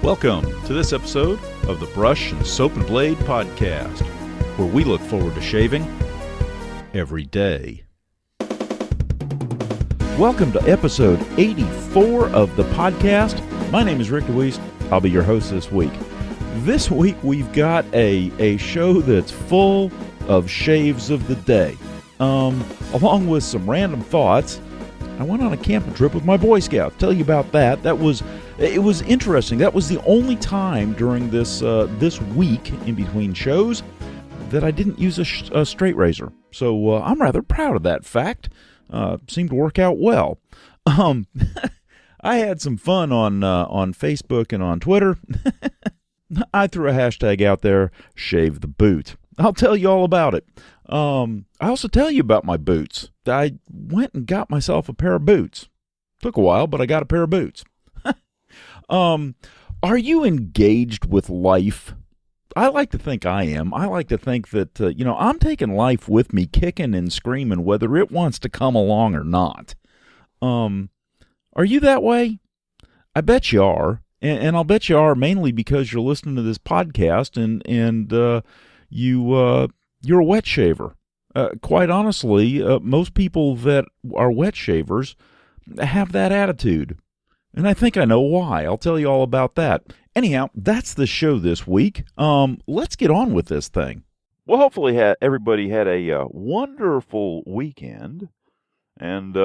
Welcome to this episode of the Brush and Soap and Blade Podcast, where we look forward to shaving every day. Welcome to episode 84 of the podcast. My name is Rick DeWeese. I'll be your host this week. This week we've got a show that's full of shaves of the day. Along with some random thoughts, I went on a camping trip with my Boy Scouts. Tell you about that. It was interesting. That was the only time during this week in between shows that I didn't use a straight razor. So I'm rather proud of that fact. Seemed to work out well. I had some fun on Facebook and on Twitter. I threw a hashtag out there, shave the boot. I'll tell you all about it. I also tell you about my boots. I went and got myself a pair of boots. Took a while, but I got a pair of boots. Are you engaged with life? I like to think I am. I like to think that, I'm taking life with me, kicking and screaming, whether it wants to come along or not. Are you that way? I bet you are. And I'll bet you are mainly because you're listening to this podcast and you're a wet shaver. Quite honestly, most people that are wet shavers have that attitude. And I think I know why. I'll tell you all about that. Anyhow, that's the show this week. Let's get on with this thing. Well, hopefully everybody had a wonderful weekend and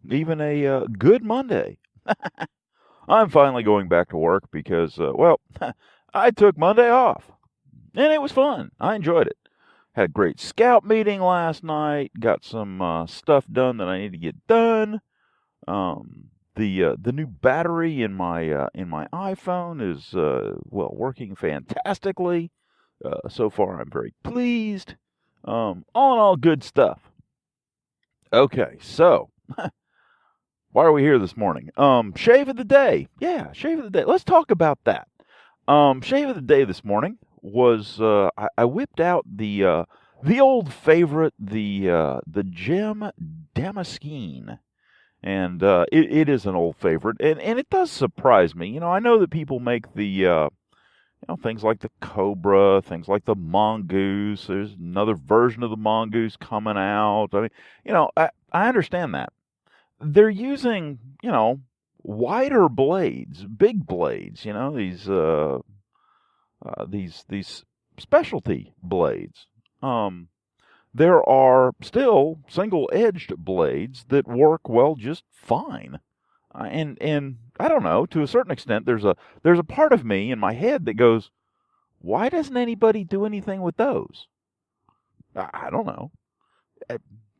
even a good Monday. I'm finally going back to work because, I took Monday off. And it was fun. I enjoyed it. Had a great scout meeting last night. Got some stuff done that I need to get done. The new battery in my iPhone is working fantastically. So far, I'm very pleased. All in all, good stuff. Okay, so why are we here this morning? Shave of the day. Yeah, shave of the day. Let's talk about that. Shave of the day this morning was I whipped out the old favorite, the Gem Damascene. And it is an old favorite, and it does surprise me. I know that people make the things like the Cobra, things like the Mongoose. There's another version of the Mongoose coming out. I mean, I understand that. They're using, wider blades, big blades, these specialty blades. There are still single-edged blades that work just fine. And I don't know, to a certain extent, there's a part of me in my head that goes, why doesn't anybody do anything with those? I don't know.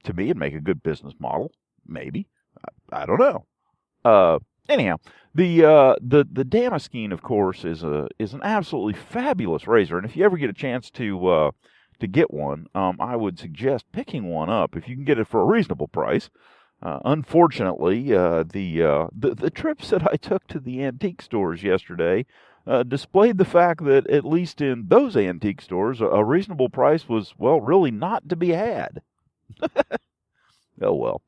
To me, it'd make a good business model. Maybe. I don't know. Anyhow, the Damascene, of course, is an absolutely fabulous razor, and if you ever get a chance to get one, I would suggest picking one up if you can get it for a reasonable price. Unfortunately, the trips that I took to the antique stores yesterday displayed the fact that at least in those antique stores, a reasonable price was really not to be had. Oh well.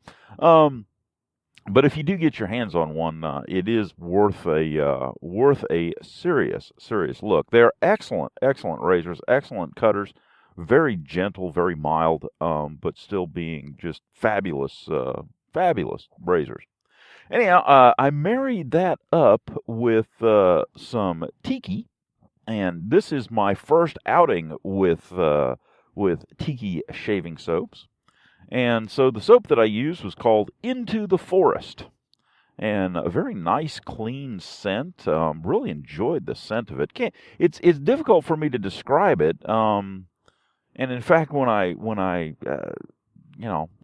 But if you do get your hands on one, it is worth a serious look. They're excellent razors, excellent cutters. Very gentle, very mild, but still being just fabulous razors. Anyhow, I married that up with some Tikki, and this is my first outing with Tikki shaving soaps. And so the soap that I used was called Into the Forest, and a very nice, clean scent. Really enjoyed the scent of it. It's difficult for me to describe it. And in fact, when I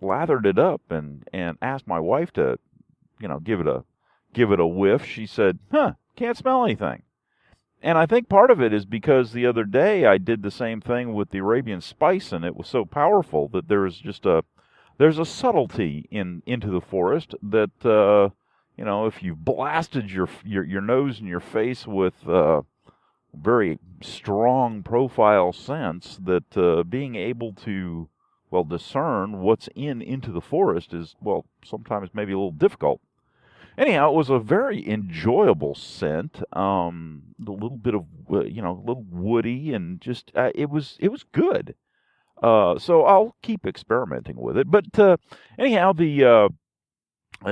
lathered it up and asked my wife to, give it a whiff, she said, can't smell anything. And I think part of it is because the other day I did the same thing with the Arabian Spice, and it was so powerful that there's a subtlety into the forest that, if you blasted your nose and your face with very strong profile scents, that being able to discern what's into the forest is sometimes maybe a little difficult. Anyhow, it was a very enjoyable scent. A little bit of a little woody, and just it was good. So I'll keep experimenting with it. But anyhow, the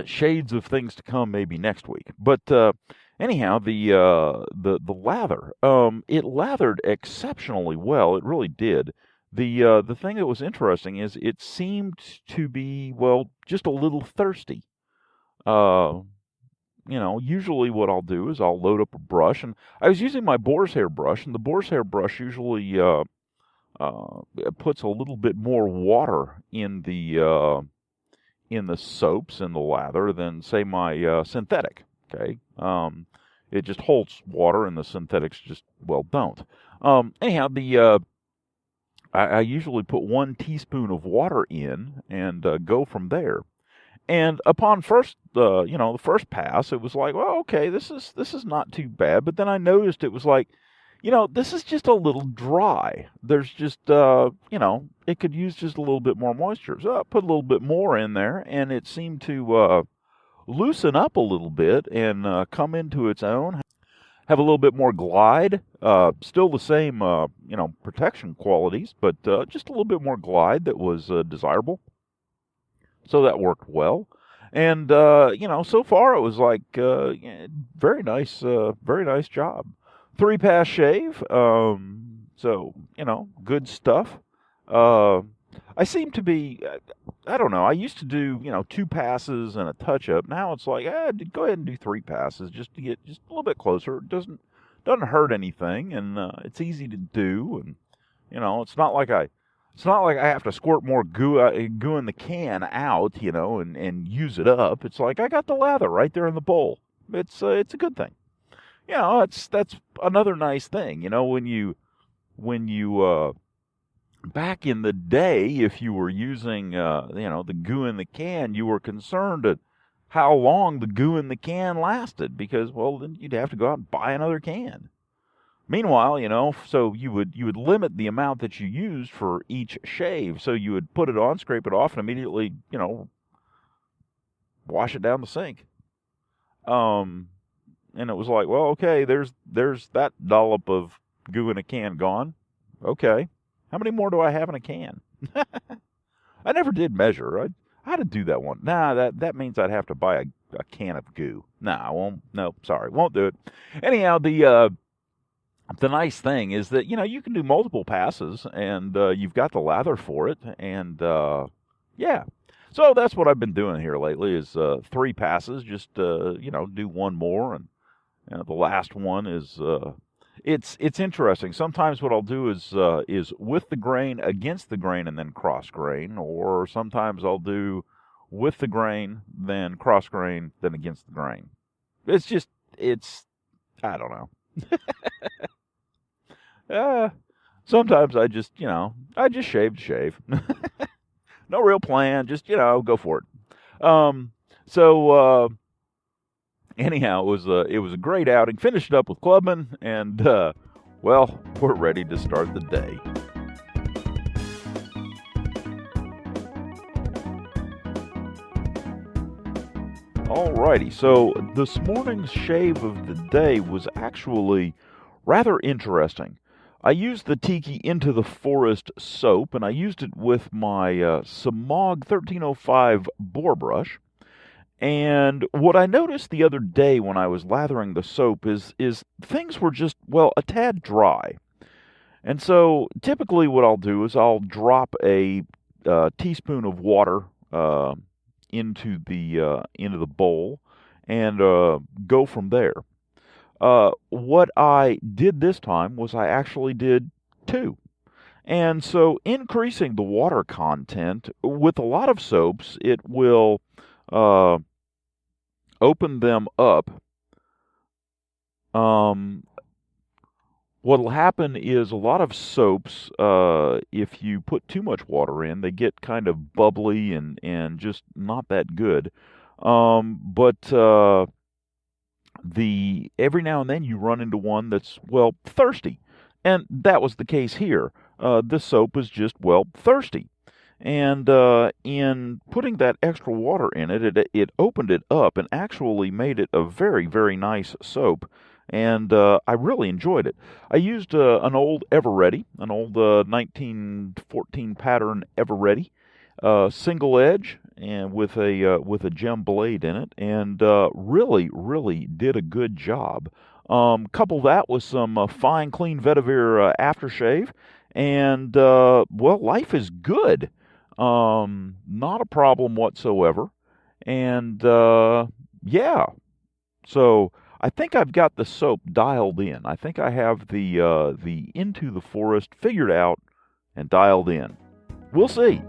shades of things to come maybe next week. But anyhow, the lather, it lathered exceptionally well. It really did. The thing that was interesting is it seemed to be, well, just a little thirsty. Uh, Usually what I'll do is I'll load up a brush, and I was using my boar's hair brush, and the boar's hair brush usually it puts a little bit more water in the soaps and the lather than, say, my synthetic. Okay, it just holds water, and the synthetics just, well, don't. Anyhow, the I usually put 1 teaspoon of water in and go from there. And upon the first pass, it was like, well, okay, this is not too bad. But then I noticed it was like, this is just a little dry. There's just, it could use just a little bit more moisture. So I put a little bit more in there, and it seemed to loosen up a little bit and come into its own, have a little bit more glide. Still the same, protection qualities, but just a little bit more glide that was desirable. So that worked well. And, so far it was like, very nice job. 3-pass shave. So, good stuff. I seem to be, I don't know, I used to do, 2 passes and a touch-up. Now it's like, go ahead and do 3 passes just to get just a little bit closer. It doesn't hurt anything, and it's easy to do. And, it's not like I have to squirt more goo in the can out, and use it up. It's like I got the lather right there in the bowl. It's a good thing. That's another nice thing. When you back in the day, if you were using the goo in the can, you were concerned at how long the goo in the can lasted, because, well, then you'd have to go out and buy another can. Meanwhile, so you would limit the amount that you used for each shave. So you would put it on, scrape it off, and immediately, wash it down the sink. And it was like, well, okay, there's that dollop of goo in a can gone. Okay, how many more do I have in a can? I never did measure. I had to do that one. Nah, that means I'd have to buy a can of goo. Nah, I won't. No, sorry, won't do it. Anyhow, the nice thing is that, you can do multiple passes, and you've got the lather for it, and yeah. So that's what I've been doing here lately is 3 passes, just, do one more, and the last one is, it's interesting. Sometimes what I'll do is with the grain, against the grain, and then cross grain, or sometimes I'll do with the grain, then cross grain, then against the grain. I don't know. Sometimes I just shave to shave. No real plan, just, go for it. Anyhow, it was a great outing. Finished up with Clubman, and, well, we're ready to start the day. Alrighty, so this morning's shave of the day was actually rather interesting. I used the Tikki Into the Forest soap, and I used it with my Samog 1305 boar brush. And what I noticed the other day when I was lathering the soap is things were just, well, a tad dry. And so typically what I'll do is I'll drop a teaspoon of water into the bowl and go from there. What I did this time was I actually did 2. And so increasing the water content with a lot of soaps, it will open them up. What'll happen is a lot of soaps, if you put too much water in, they get kind of bubbly and just not that good. But every now and then you run into one that's, well, thirsty. And that was the case here. This soap was just, well, thirsty. And in putting that extra water in it opened it up and actually made it a very, very nice soap. And I really enjoyed it. I used an old Everready, an old 1914 pattern Everready, single edge, and with a gem blade in it, and really, really did a good job. Couple that with some fine, clean vetiver aftershave, and well, life is good. Not a problem whatsoever, and yeah. So I think I've got the soap dialed in. I think I have the Into the Forest figured out and dialed in. We'll see.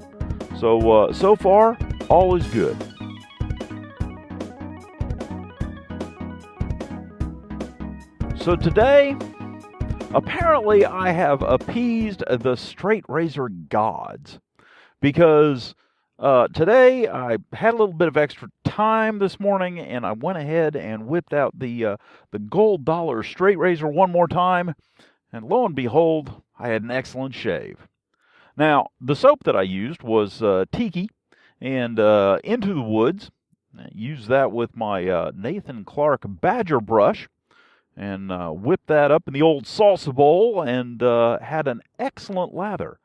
So so far, all is good. So today, apparently I have appeased the straight razor gods, because today I had a little bit of extra time this morning, and I went ahead and whipped out the gold dollar straight razor one more time, and lo and behold, I had an excellent shave. Now, the soap that I used was Tikki and Into the Woods. I used that with my Nathan Clark Badger brush, and whipped that up in the old salsa bowl, and had an excellent lather.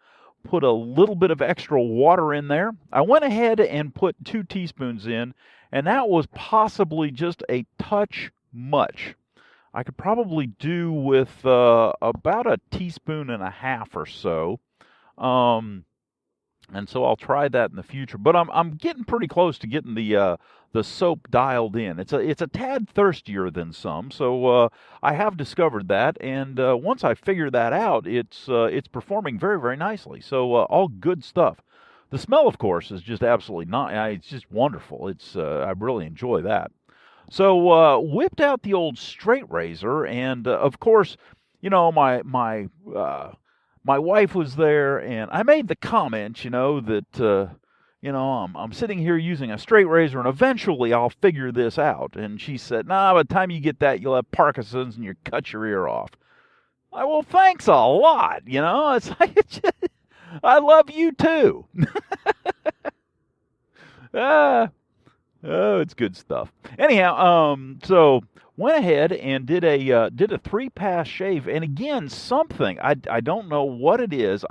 Put a little bit of extra water in there. I went ahead and put 2 teaspoons in, and that was possibly just a touch much. I could probably do with about a teaspoon and a half or so. And so I'll try that in the future. But I'm getting pretty close to getting the soap dialed in. It's a tad thirstier than some, so I have discovered that. And once I figure that out, it's performing very, very nicely. So all good stuff. The smell, of course, is just absolutely it's just wonderful. I really enjoy that. So whipped out the old straight razor, and of course, you know, my wife was there, and I made the comment, you know, that, you know, I'm sitting here using a straight razor, and eventually I'll figure this out. And she said, nah, by the time you get that, you'll have Parkinson's and you'll cut your ear off. Well, thanks a lot, you know. It's like, I love you too. Oh, it's good stuff. Anyhow, so went ahead and did a 3-pass shave, and again, something I don't know what it is.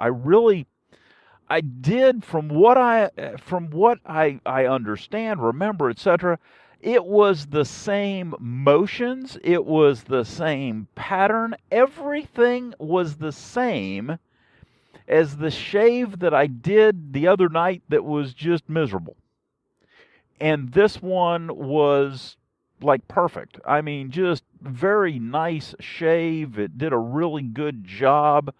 I did from what I understand, remember, etc. It was the same motions, it was the same pattern, everything was the same as the shave that I did the other night that was just miserable. And this one was like perfect. I mean, just very nice shave. It did a really good job.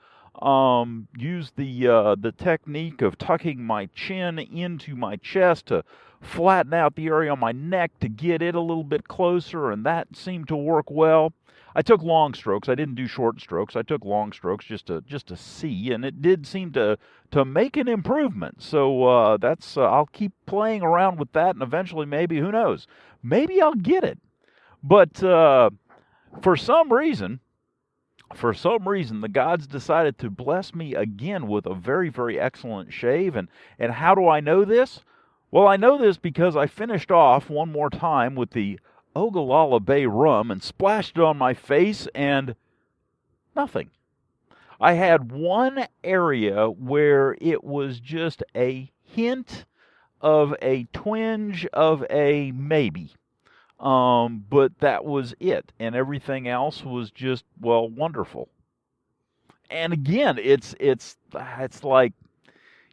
Used the technique of tucking my chin into my chest to flatten out the area on my neck to get it a little bit closer, and that seemed to work well. I took long strokes. I didn't do short strokes. I took long strokes just to see, and it did seem to make an improvement. So that's I'll keep playing around with that, and eventually, maybe, who knows, maybe I'll get it. But for some reason, the gods decided to bless me again with a very, very excellent shave. And how do I know this? Well, I know this because I finished off one more time with the Ogallala Bay rum and splashed it on my face, and nothing. I had one area where it was just a hint of a twinge of a maybe. But that was it, and everything else was just, well, wonderful. And again, it's like,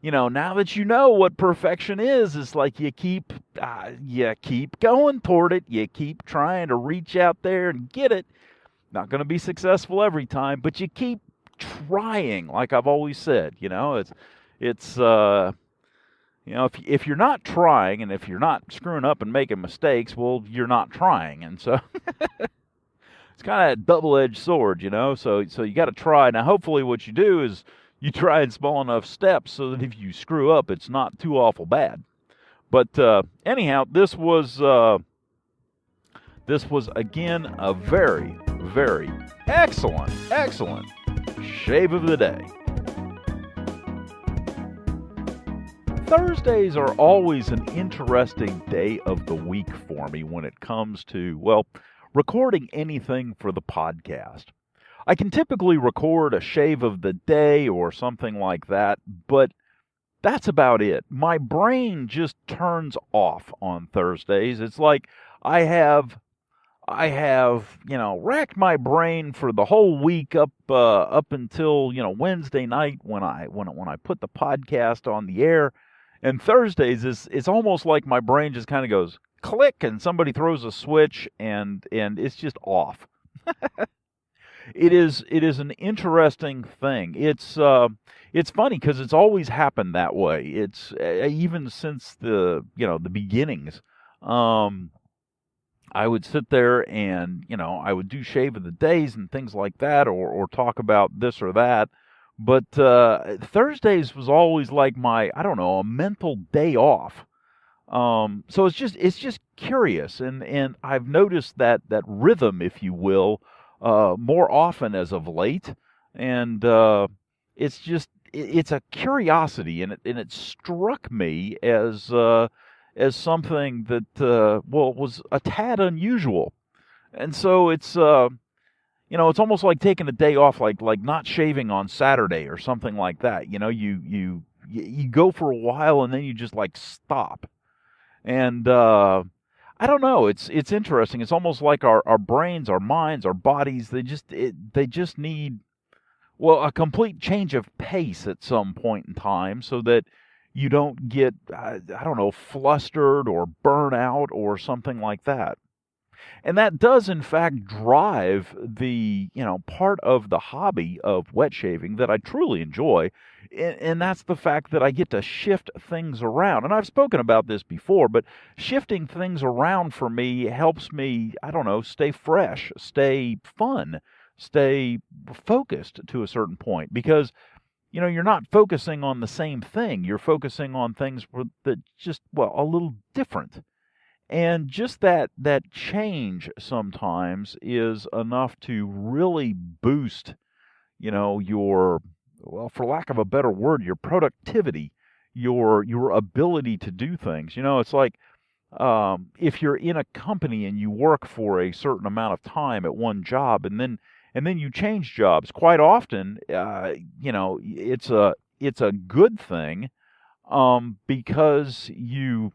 you know, now that you know what perfection is, it's like you keep going toward it. You keep trying to reach out there and get it. Not going to be successful every time, but you keep trying. Like I've always said, you know, it's you know, if you're not trying, and if you're not screwing up and making mistakes, well, you're not trying. And so it's kind of a double-edged sword, you know. So you got to try. Now, hopefully what you do is you try in small enough steps so that if you screw up, it's not too awful bad. But anyhow, this was again a very, very excellent shave of the day. Thursdays are always an interesting day of the week for me when it comes to, well, recording anything for the podcast. I can typically record a shave of the day or something like that, but that's about it. My brain just turns off on Thursdays. It's like I have racked my brain for the whole week up until Wednesday night when I put the podcast on the air. And Thursdays it's almost like my brain just kind of goes click and somebody throws a switch and it's just off. It is an interesting thing. It's funny because it's always happened that way. It's even since the beginnings. I would sit there and I would do shave of the days and things like that, or talk about this or that. But Thursdays was always like a mental day off. So it's just curious, and I've noticed that rhythm, if you will, more often as of late, and it's a curiosity, and it struck me as something that was a tad unusual, and so it's almost like taking a day off, like not shaving on Saturday or something like that. You go for a while and then you just stop. And I don't know. It's interesting. It's almost like our brains, our minds, our bodies. They just need a complete change of pace at some point in time, so that you don't get flustered or burn out or something like that. And that does, in fact, drive the, part of the hobby of wet shaving that I truly enjoy, and that's the fact that I get to shift things around. And I've spoken about this before, but shifting things around for me helps me, stay fresh, stay fun, stay focused to a certain point, because, you're not focusing on the same thing. You're focusing on things that just, a little different. And just that change sometimes is enough to really boost, your, for lack of a better word, your productivity, your ability to do things. It's like if you're in a company and you work for a certain amount of time at one job, and then you change jobs. Quite often, it's a good thing, because you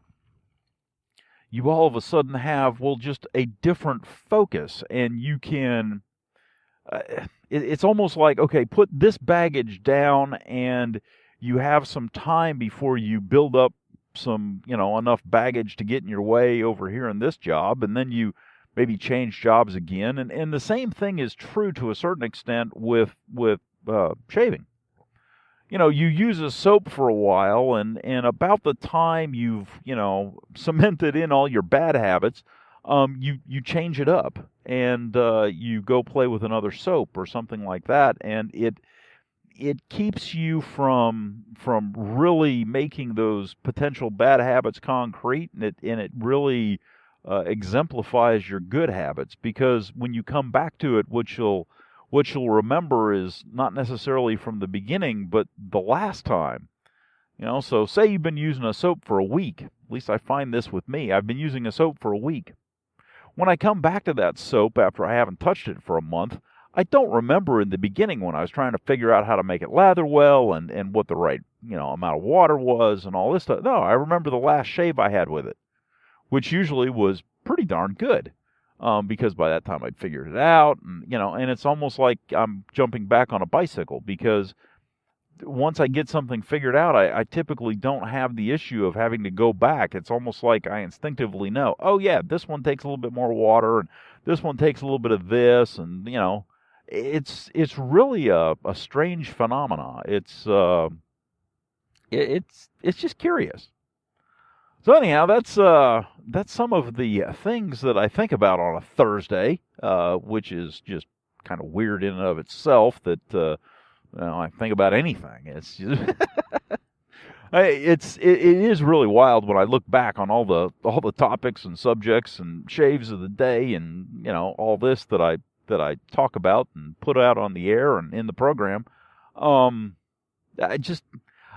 all of a sudden have, just a different focus, and you can, it's almost like, okay, put this baggage down, and you have some time before you build up some, enough baggage to get in your way over here in this job, and then you maybe change jobs again. And the same thing is true to a certain extent with shaving. You use a soap for a while, and about the time you've, cemented in all your bad habits, you change it up, and you go play with another soap or something like that, and it keeps you from really making those potential bad habits concrete, and it really exemplifies your good habits, because when you come back to it, what you'll remember is not necessarily from the beginning, but the last time. So say you've been using a soap for a week. At least I find this with me. I've been using a soap for a week. When I come back to that soap after I haven't touched it for a month, I don't remember in the beginning when I was trying to figure out how to make it lather well, and what the right, amount of water was and all this stuff. No, I remember the last shave I had with it, which usually was pretty darn good. Because by that time I'd figured it out, and it's almost like I'm jumping back on a bicycle, because once I get something figured out, I typically don't have the issue of having to go back. It's almost like I instinctively know, oh yeah, this one takes a little bit more water, and this one takes a little bit of this, and it's really a strange phenomena. It's just curious. So anyhow, that's some of the things that I think about on a Thursday, which is just kind of weird in and of itself. That I think about anything. It's just it is really wild when I look back on all the topics and subjects and shaves of the day, and all this that I talk about and put out on the air and in the program.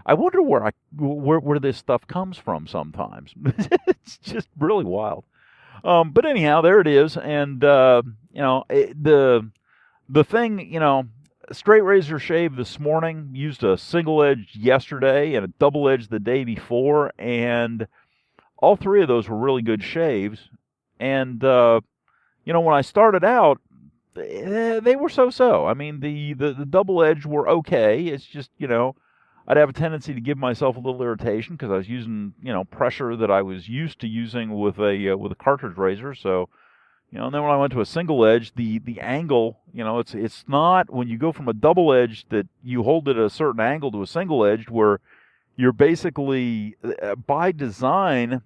I wonder where this stuff comes from sometimes. It's just really wild. But anyhow, there it is, and the thing, straight razor shave this morning, used a single edge yesterday and a double edge the day before, and all three of those were really good shaves. And when I started out, they were so-so. I mean, the double edge were okay. It's just, I'd have a tendency to give myself a little irritation because I was using, pressure that I was used to using with a cartridge razor. So, and then when I went to a single edge, the angle, it's not when you go from a double edge that you hold it at a certain angle to a single edge where you're basically, by design,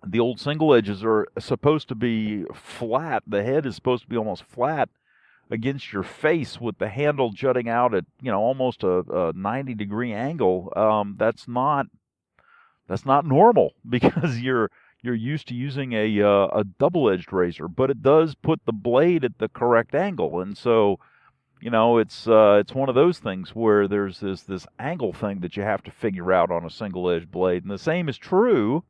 the old single edges are supposed to be flat. The head is supposed to be almost flat against your face with the handle jutting out at, almost a 90-degree angle. That's not normal because you're used to using a double-edged razor, but it does put the blade at the correct angle. And so, it's one of those things where there's this angle thing that you have to figure out on a single-edged blade. And the same is true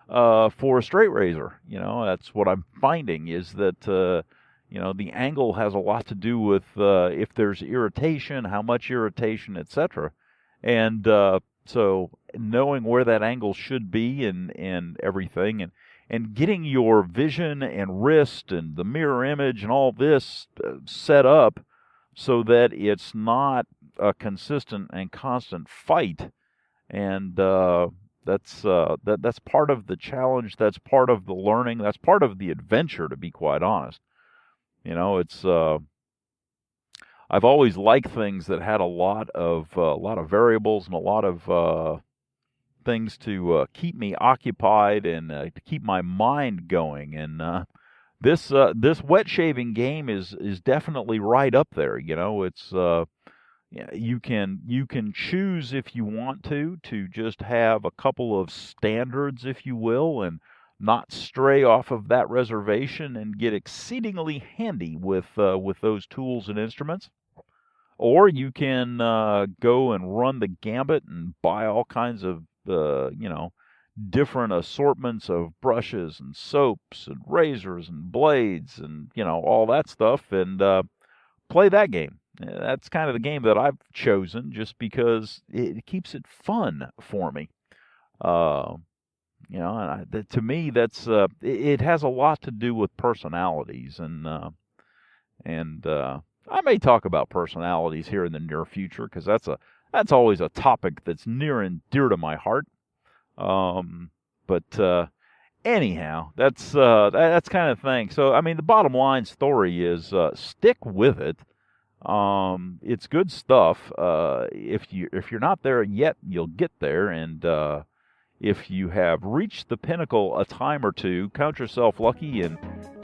for a straight razor. That's what I'm finding is that, the angle has a lot to do with if there's irritation, how much irritation, etc. And so knowing where that angle should be and everything, and getting your vision and wrist and the mirror image and all this set up so that it's not a consistent and constant fight. And that's part of the challenge. That's part of the learning. That's part of the adventure, to be quite honest. It's I've always liked things that had a lot of variables and a lot of things to keep me occupied and to keep my mind going. And this wet shaving game is definitely right up there. It's you can choose if you want to just have a couple of standards, if you will, and not stray off of that reservation and get exceedingly handy with those tools and instruments. Or you can go and run the gambit and buy all kinds of different assortments of brushes and soaps and razors and blades and all that stuff and play that game. That's kind of the game that I've chosen just because it keeps it fun for me. And to me, that's it has a lot to do with personalities, and I may talk about personalities here in the near future because that's always a topic that's near and dear to my heart. But anyhow, that's kind of thing. So I mean, the bottom line story is stick with it. It's good stuff. If you're not there yet, you'll get there, and if you have reached the pinnacle a time or two, count yourself lucky and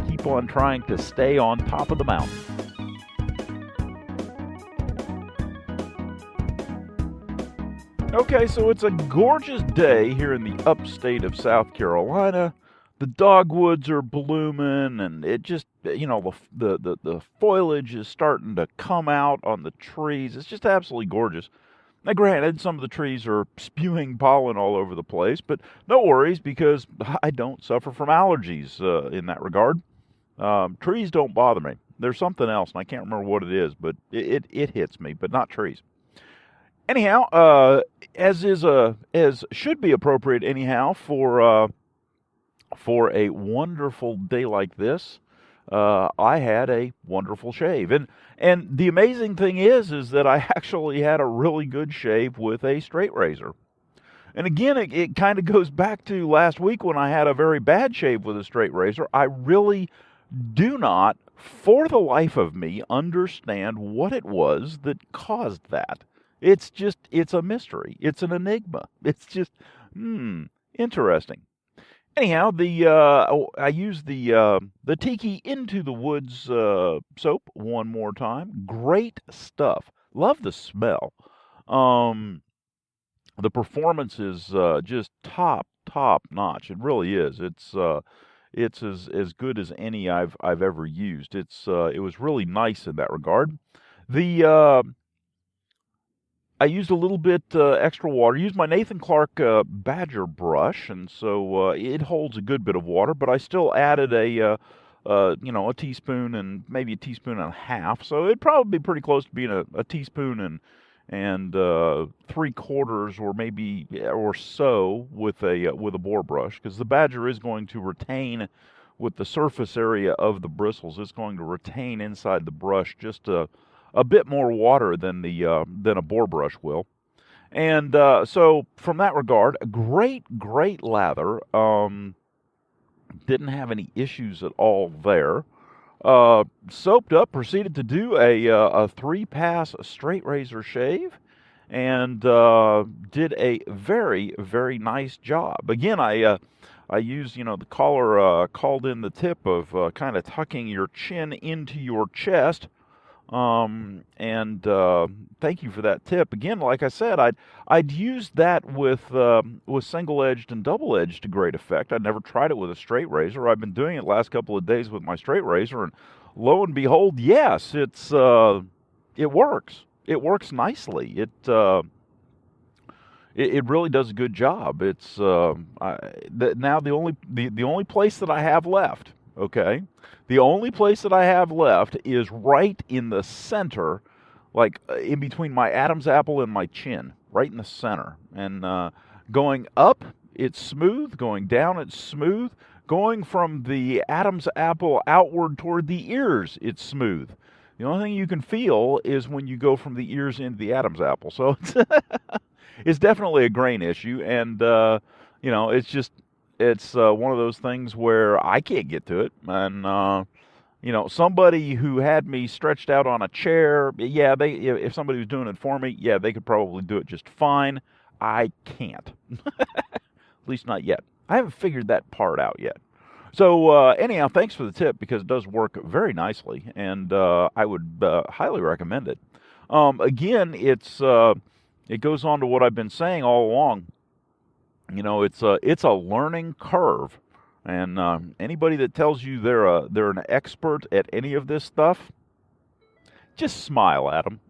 keep on trying to stay on top of the mountain. Okay, so it's a gorgeous day here in the upstate of South Carolina. The dogwoods are blooming, and it just, the foliage is starting to come out on the trees. It's just absolutely gorgeous. Now, granted, some of the trees are spewing pollen all over the place, but no worries because I don't suffer from allergies in that regard. Trees don't bother me. There's something else, and I can't remember what it is, but it hits me, but not trees. Anyhow, as should be appropriate anyhow for a wonderful day like this, I had a wonderful shave. And the amazing thing is that I actually had a really good shave with a straight razor. And again, it kind of goes back to last week when I had a very bad shave with a straight razor. I really do not, for the life of me, understand what it was that caused that. It's a mystery. It's an enigma. It's just, interesting. Anyhow, I used the Tikki Into the Woods soap one more time. Great stuff. Love the smell. The performance is just top notch. It really is. It's as good as any I've ever used. It was really nice in that regard. I used a little bit extra water. Used my Nathan Clark Badger brush, and so it holds a good bit of water. But I still added a teaspoon and maybe a teaspoon and a half. So it'd probably be pretty close to being a teaspoon and 3/4 or maybe or so with a boar brush, because the Badger is going to retain, with the surface area of the bristles, it's going to retain inside the brush just a bit more water than a boar brush will. And so from that regard, a great lather. Didn't have any issues at all there. Soaped up, proceeded to do a 3-pass straight razor shave, and did a very nice job. Again, I used, the caller called in the tip of kind of tucking your chin into your chest. And thank you for that tip. Again, like I said, I'd used that with single-edged and double-edged to great effect. I'd never tried it with a straight razor. I've been doing it the last couple of days with my straight razor, and lo and behold, yes, it works. It works nicely. It really does a good job. It's now the only place that I have left. Okay, the only place that I have left is right in the center, like in between my Adam's apple and my chin, right in the center. And going up, it's smooth. Going down, it's smooth. Going from the Adam's apple outward toward the ears, it's smooth. The only thing you can feel is when you go from the ears into the Adam's apple. So it's definitely a grain issue, and it's one of those things where I can't get to it. And, somebody who had me stretched out on a chair, if somebody was doing it for me, they could probably do it just fine. I can't. At least not yet. I haven't figured that part out yet. So, anyhow, thanks for the tip, because it does work very nicely, and I would highly recommend it. Again, it goes on to what I've been saying all along. It's a learning curve, and anybody that tells you they're an expert at any of this stuff, just smile at them.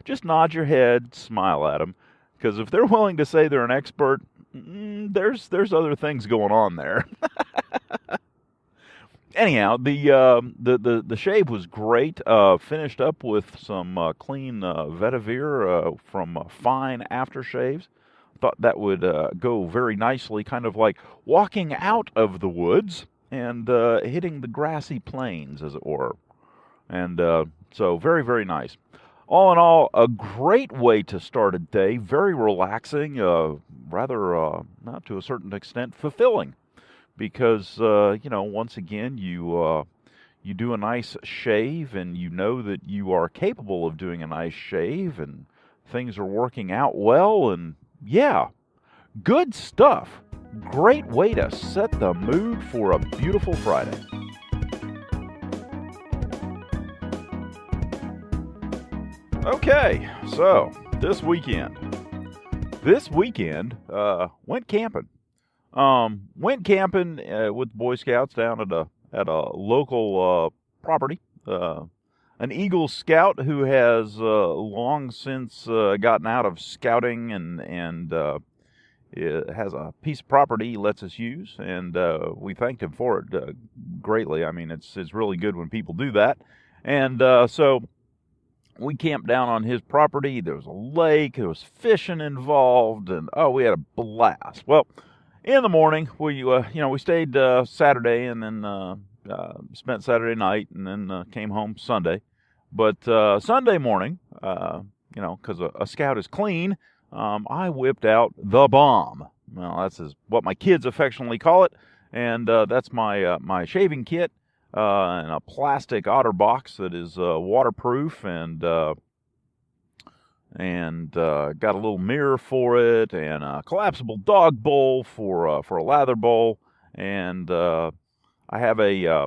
Just nod your head, smile at them, because if they're willing to say they're an expert, there's other things going on there. Anyhow, the shave was great. Finished up with some clean vetiver from Fine aftershaves. Thought that would go very nicely, kind of like walking out of the woods and hitting the grassy plains, as it were. And so very nice. All in all, a great way to start a day. Very relaxing, rather, not to a certain extent, fulfilling. Because, once again, you do a nice shave, and you know that you are capable of doing a nice shave, and things are working out well, and yeah, good stuff. Great way to set the mood for a beautiful Friday. Okay, so this weekend went camping. Went camping with Boy Scouts down at a local property. An Eagle Scout who has long since gotten out of scouting and has a piece of property he lets us use, and we thanked him for it greatly. I mean, it's really good when people do that. And so we camped down on his property. There was a lake. There was fishing involved, and we had a blast. Well, in the morning, we stayed Saturday, and then spent Saturday night, and then came home Sunday. But Sunday morning, because a scout is clean, I whipped out the bomb. Well, that's what my kids affectionately call it, and that's my shaving kit in a plastic otter box that is waterproof, and got a little mirror for it, and a collapsible dog bowl for a lather bowl, and I have a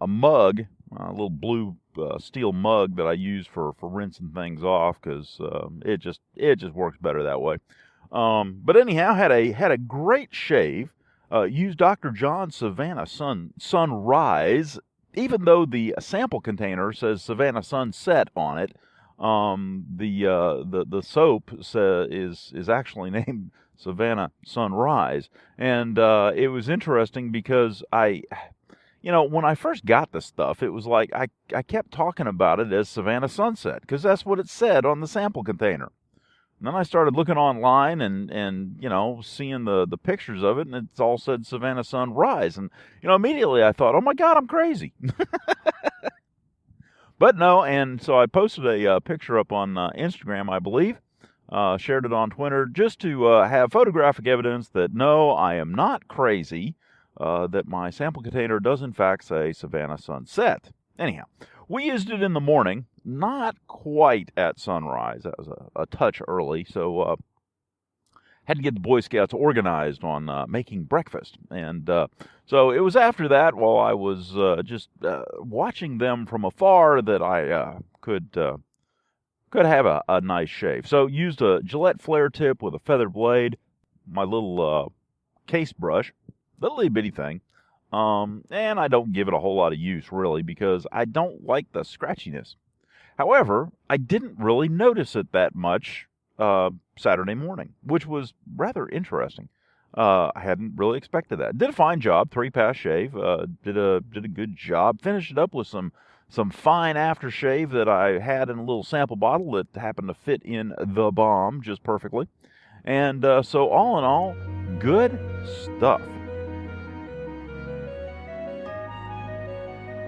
mug, a little blue steel mug that I use for rinsing things off, because it just works better that way. But anyhow, had a great shave. Used Dr. John Savannah Sunrise, even though the sample container says Savannah Sunset on it. The soap is actually named Savannah Sunrise, and it was interesting because when I first got this stuff, it was like I kept talking about it as Savannah Sunset because that's what it said on the sample container. And then I started looking online and seeing the pictures of it, and it's all said Savannah Sunrise, and immediately I thought, oh my God, I'm crazy. But no, and so I posted a picture up on Instagram, I believe, shared it on Twitter, just to have photographic evidence that no, I am not crazy, that my sample container does in fact say Savannah Sunset. Anyhow, we used it in the morning, not quite at sunrise. That was a touch early, so had to get the Boy Scouts organized on making breakfast. And so it was after that, while I was just watching them from afar, that I could have a nice shave. So used a Gillette flare tip with a feather blade, my little case brush, little itty bitty thing. And I don't give it a whole lot of use, really, because I don't like the scratchiness. However, I didn't really notice it that much Saturday morning, which was rather interesting. I hadn't really expected that. Did a fine job, 3-pass shave. Did a good job. Finished it up with some fine aftershave that I had in a little sample bottle that happened to fit in the bomb just perfectly. And so all in all, good stuff.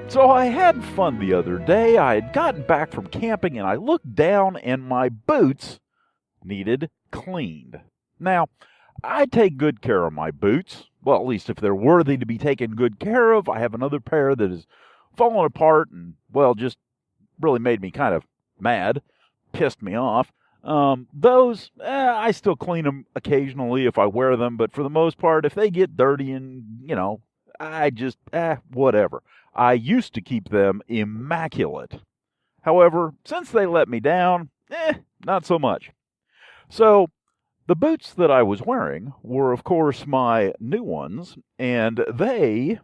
So I had fun the other day. I had gotten back from camping and I looked down and my boots needed cleaned. Now, I take good care of my boots. Well, at least if they're worthy to be taken good care of. I have another pair that is falling apart and, well, just really made me kind of mad, pissed me off. Those, I still clean them occasionally if I wear them, but for the most part, if they get dirty and, I just, whatever. I used to keep them immaculate. However, since they let me down, not so much. So, the boots that I was wearing were, of course, my new ones, and they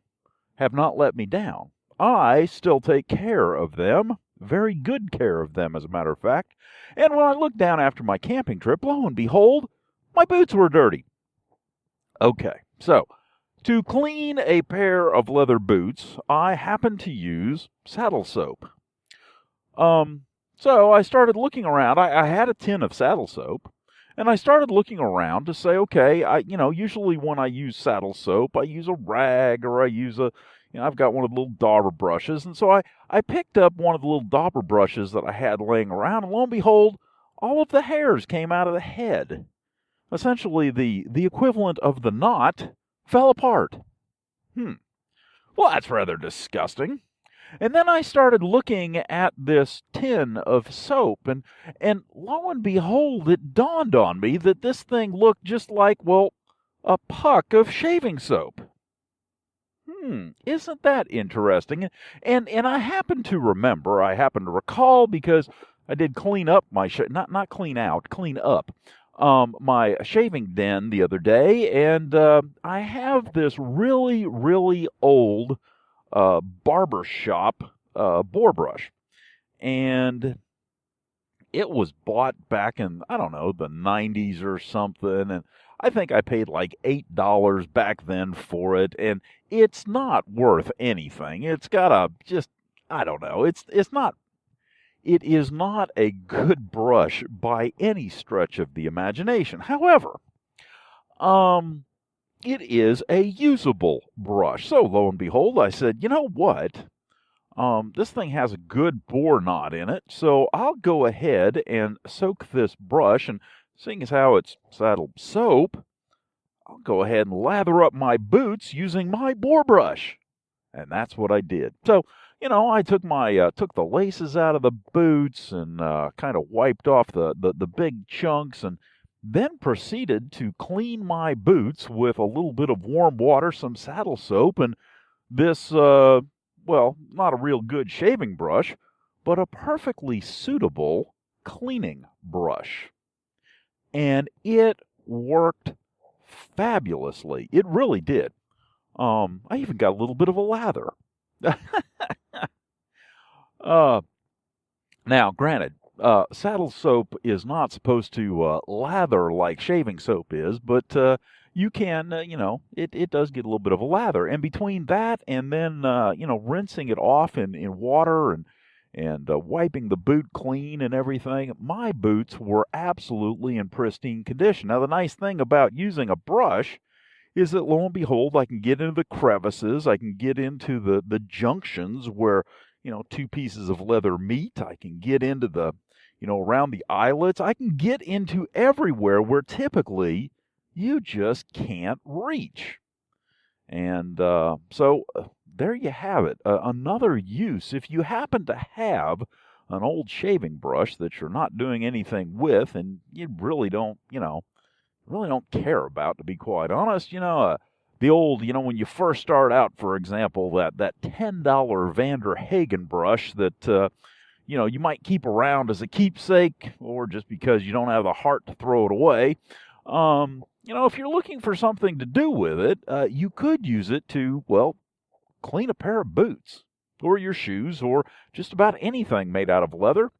have not let me down. I still take care of them, very good care of them, as a matter of fact. And when I looked down after my camping trip, lo and behold, my boots were dirty. Okay, so to clean a pair of leather boots, I happened to use saddle soap. So I started looking around. I had a tin of saddle soap, and I started looking around to say, okay, usually when I use saddle soap, I use a rag or I use I've got one of the little dauber brushes. And so I picked up one of the little dauber brushes that I had laying around, and lo and behold, all of the hairs came out of the head. Essentially, the equivalent of the knot fell apart. Well, that's rather disgusting. And then I started looking at this tin of soap, and lo and behold, it dawned on me that this thing looked just like, well, a puck of shaving soap. Isn't that interesting? And I happen to recall, because I did clean up my not clean out, clean up my shaving den the other day, and I have this really, really old barber shop boar brush, and it was bought back in, I don't know, the 90s or something, and I think I paid like $8 back then for it, and it's not worth anything. It's got I don't know, it is not a good brush by any stretch of the imagination. However, it is a usable brush. So lo and behold, I said, you know what? This thing has a good boar knot in it, so I'll go ahead and soak this brush, and seeing as how it's saddle soap, I'll go ahead and lather up my boots using my boar brush. And that's what I did. So, I took took the laces out of the boots and kind of wiped off the big chunks, and then proceeded to clean my boots with a little bit of warm water, some saddle soap, and this, well, not a real good shaving brush, but a perfectly suitable cleaning brush. And it worked fabulously. It really did. I even got a little bit of a lather. Now, granted, saddle soap is not supposed to lather like shaving soap is, but you can, it does get a little bit of a lather. And between that and then, rinsing it off in water and wiping the boot clean and everything, my boots were absolutely in pristine condition. Now, the nice thing about using a brush is that, lo and behold, I can get into the crevices, I can get into the junctions where, two pieces of leather meet, I can get into the, around the eyelets, I can get into everywhere where typically you just can't reach. And so there you have it. Another use, if you happen to have an old shaving brush that you're not doing anything with and you really don't, really don't care about, to be quite honest, the old, when you first start out, for example, that $10 Vander Hagen brush that, you might keep around as a keepsake or just because you don't have the heart to throw it away. If you're looking for something to do with it, you could use it to, clean a pair of boots or your shoes or just about anything made out of leather,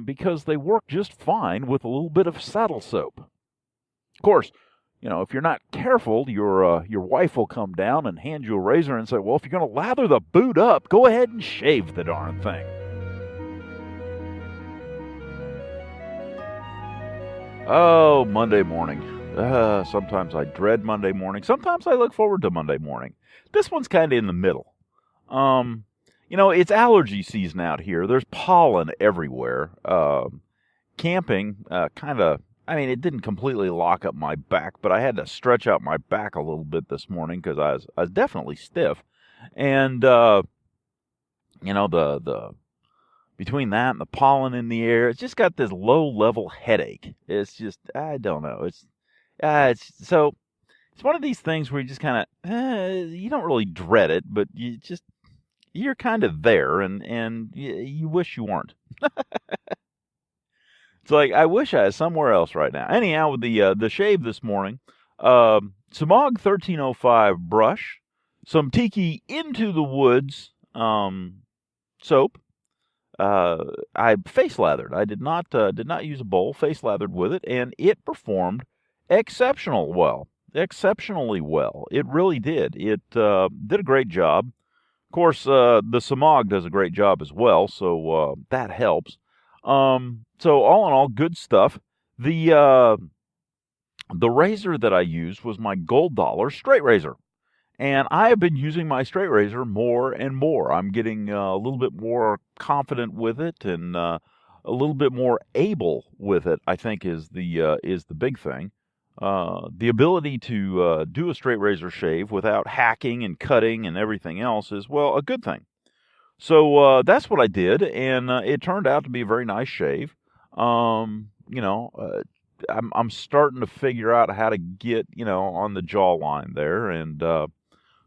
because they work just fine with a little bit of saddle soap. Of course, if you're not careful, your wife will come down and hand you a razor and say, well, if you're going to lather the boot up, go ahead and shave the darn thing. Oh, Monday morning. Sometimes I dread Monday morning. Sometimes I look forward to Monday morning. This one's kind of in the middle. It's allergy season out here. There's pollen everywhere. Camping, it didn't completely lock up my back, but I had to stretch out my back a little bit this morning because I was definitely stiff. And, between that and the pollen in the air, it's just got this low-level headache. It's just, I don't know. It's one of these things where you just kind of, you don't really dread it, but you're kind of there, and you wish you weren't. It's like, I wish I was somewhere else right now. Anyhow, with the shave this morning, Samog 1305 brush, some Tikki Into the Woods soap. I face lathered. I did not use a bowl. Face lathered with it, and it performed exceptionally well. It really did. It did a great job. Of course, the Samog does a great job as well, so that helps. So all in all, good stuff. The razor that I used was my Gold Dollar straight razor. And I have been using my straight razor more and more. I'm getting a little bit more confident with it and a little bit more able with it, I think, is the big thing. The ability to do a straight razor shave without hacking and cutting and everything else is, a good thing. So that's what I did, and it turned out to be a very nice shave. I'm starting to figure out how to get, on the jawline there, and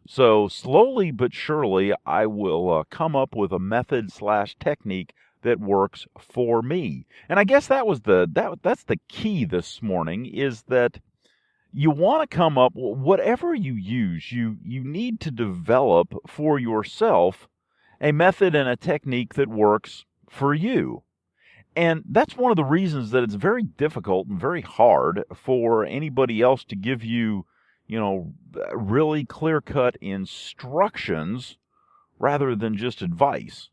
so slowly but surely I will come up with a method/technique that works for me. And I guess that's the key this morning, is that you want to come up, whatever you use, you need to develop for yourself a method and a technique that works for you. And that's one of the reasons that it's very difficult and very hard for anybody else to give you, really clear-cut instructions rather than just advice.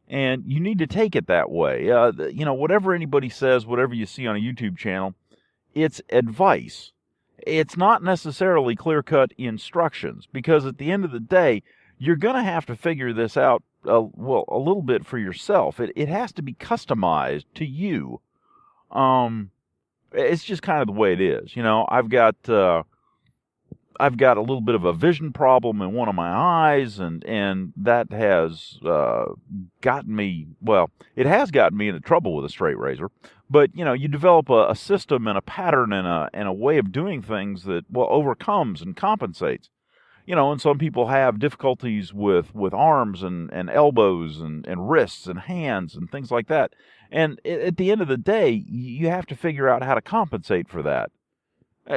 And you need to take it that way. Whatever anybody says, whatever you see on a YouTube channel, it's advice. It's not necessarily clear-cut instructions, because at the end of the day, you're going to have to figure this out, a little bit for yourself. It has to be customized to you. It's just kind of the way it is. I've got a little bit of a vision problem in one of my eyes, and that has gotten me, it has gotten me into trouble with a straight razor. But, you develop a system and a pattern and a way of doing things that, overcomes and compensates. And some people have difficulties with arms and elbows and wrists and hands and things like that. And at the end of the day, you have to figure out how to compensate for that.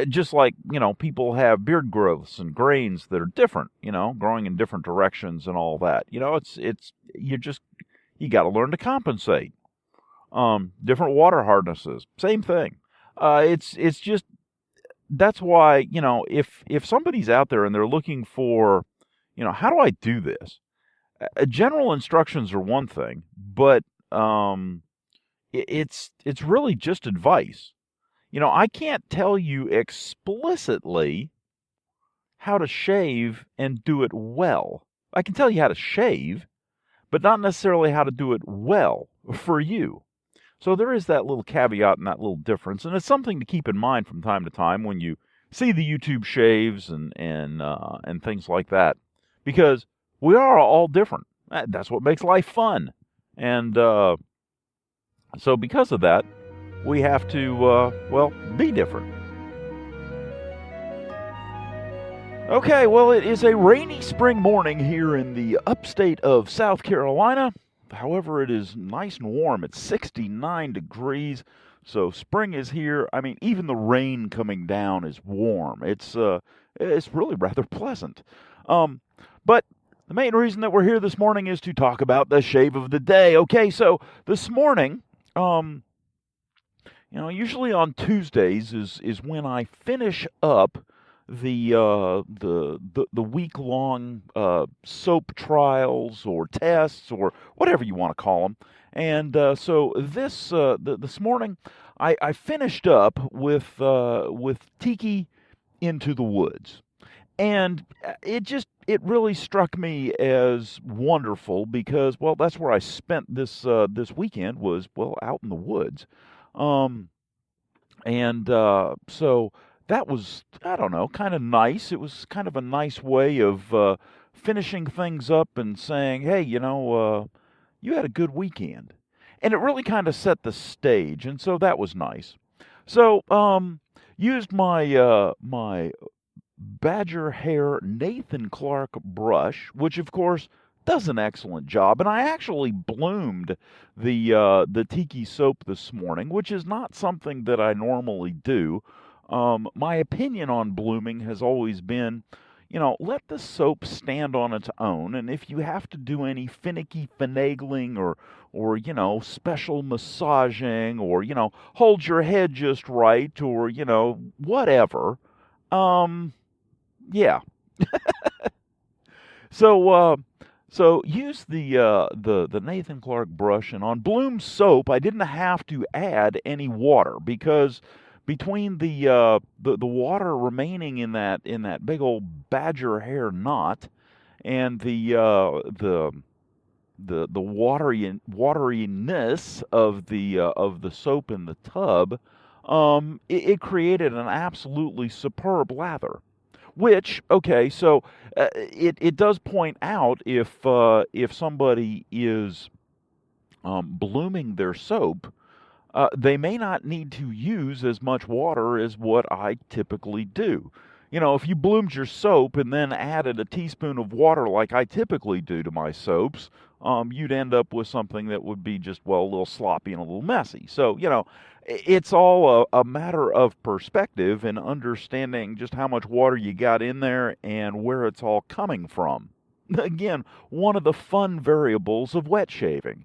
Just like, people have beard growths and grains that are different, growing in different directions and all that. You got to learn to compensate. Different water hardnesses, same thing. It's just, that's why, if somebody's out there and they're looking for, how do I do this? General instructions are one thing, but it's really just advice. I can't tell you explicitly how to shave and do it well. I can tell you how to shave, but not necessarily how to do it well for you. So there is that little caveat and that little difference, and it's something to keep in mind from time to time when you see the YouTube shaves and things like that, because we are all different. That's what makes life fun, and so because of that, we have to be different. Okay, well, it is a rainy spring morning here in the upstate of South Carolina. However, it is nice and warm. It's 69 degrees, so spring is here. I mean, even the rain coming down is warm. It's really rather pleasant. But the main reason that we're here this morning is to talk about the shave of the day. Okay, so this morning, usually on Tuesdays is when I finish up the week-long soap trials or tests or whatever you want to call them. And so this morning I finished up with Tikki Into the Woods. And it really struck me as wonderful because, well, that's where I spent this weekend, was, well, out in the woods. So that was, I don't know, kind of nice. It was kind of a nice way of finishing things up and saying, hey, you had a good weekend. And it really kind of set the stage, and so that was nice. So, used my my Badger Hair Nathan Clark brush, which of course does an excellent job. And I actually bloomed the Tikki soap this morning, which is not something that I normally do. My opinion on blooming has always been, let the soap stand on its own, and if you have to do any finicky finagling or special massaging or, hold your head just right or, whatever, yeah. So use the Nathan Clark brush, and on Bloom soap, I didn't have to add any water because between the water remaining in that big old badger hair knot and the wateriness of the soap in the tub, it created an absolutely superb lather. Which, okay, so it does point out if somebody is blooming their soap, they may not need to use as much water as what I typically do. If you bloomed your soap and then added a teaspoon of water like I typically do to my soaps, you'd end up with something that would be just, well, a little sloppy and a little messy. So, it's all a matter of perspective and understanding just how much water you got in there and where it's all coming from. Again, one of the fun variables of wet shaving,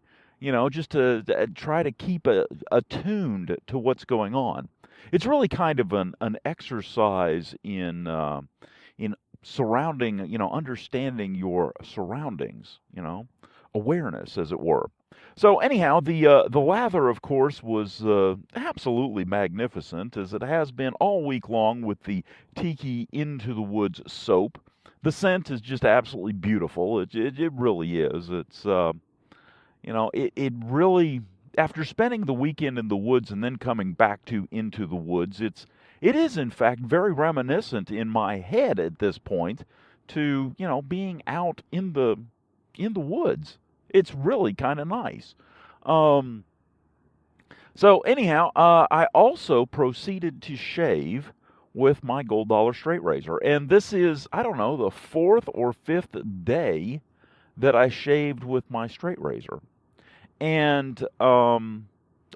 just to try to keep attuned to what's going on. It's really kind of an exercise in surrounding, understanding your surroundings, awareness, as it were. So anyhow, the lather, of course, was absolutely magnificent, as it has been all week long with the Tikki Into the Woods soap. The scent is just absolutely beautiful. It really is. It's it really, after spending the weekend in the woods and then coming back to Into the Woods, it is in fact very reminiscent in my head at this point to being out in the woods. It's really kind of nice. So anyhow, I also proceeded to shave with my Gold Dollar straight razor. And this is, I don't know, the 4th or 5th day that I shaved with my straight razor. And all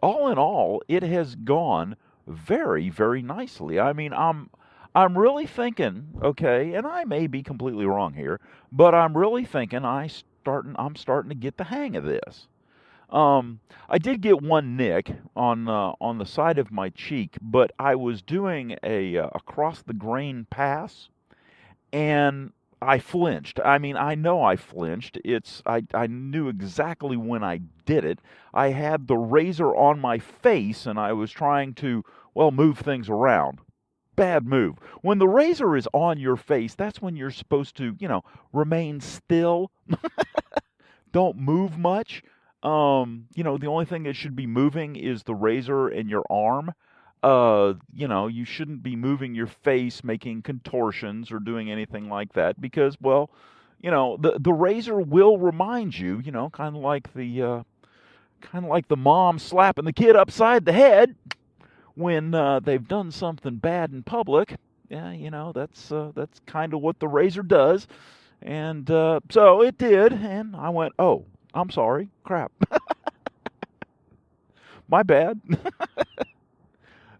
in all, it has gone very, very nicely. I mean, I'm really thinking, okay, and I may be completely wrong here, but I'm really thinking I'm starting to get the hang of this. I did get one nick on the side of my cheek, but I was doing a across the grain pass, and I flinched. I mean, I know I flinched. I knew exactly when I did it. I had the razor on my face, and I was trying to, well, move things around. Bad move. When the razor is on your face, that's when you're supposed to, remain still. Don't move much. The only thing that should be moving is the razor and your arm. You shouldn't be moving your face, making contortions or doing anything like that because, well, the razor will remind you, kind of like the mom slapping the kid upside the head when they've done something bad in public. Yeah, that's kind of what the razor does. And so it did, and I went, oh, I'm sorry, crap. My bad.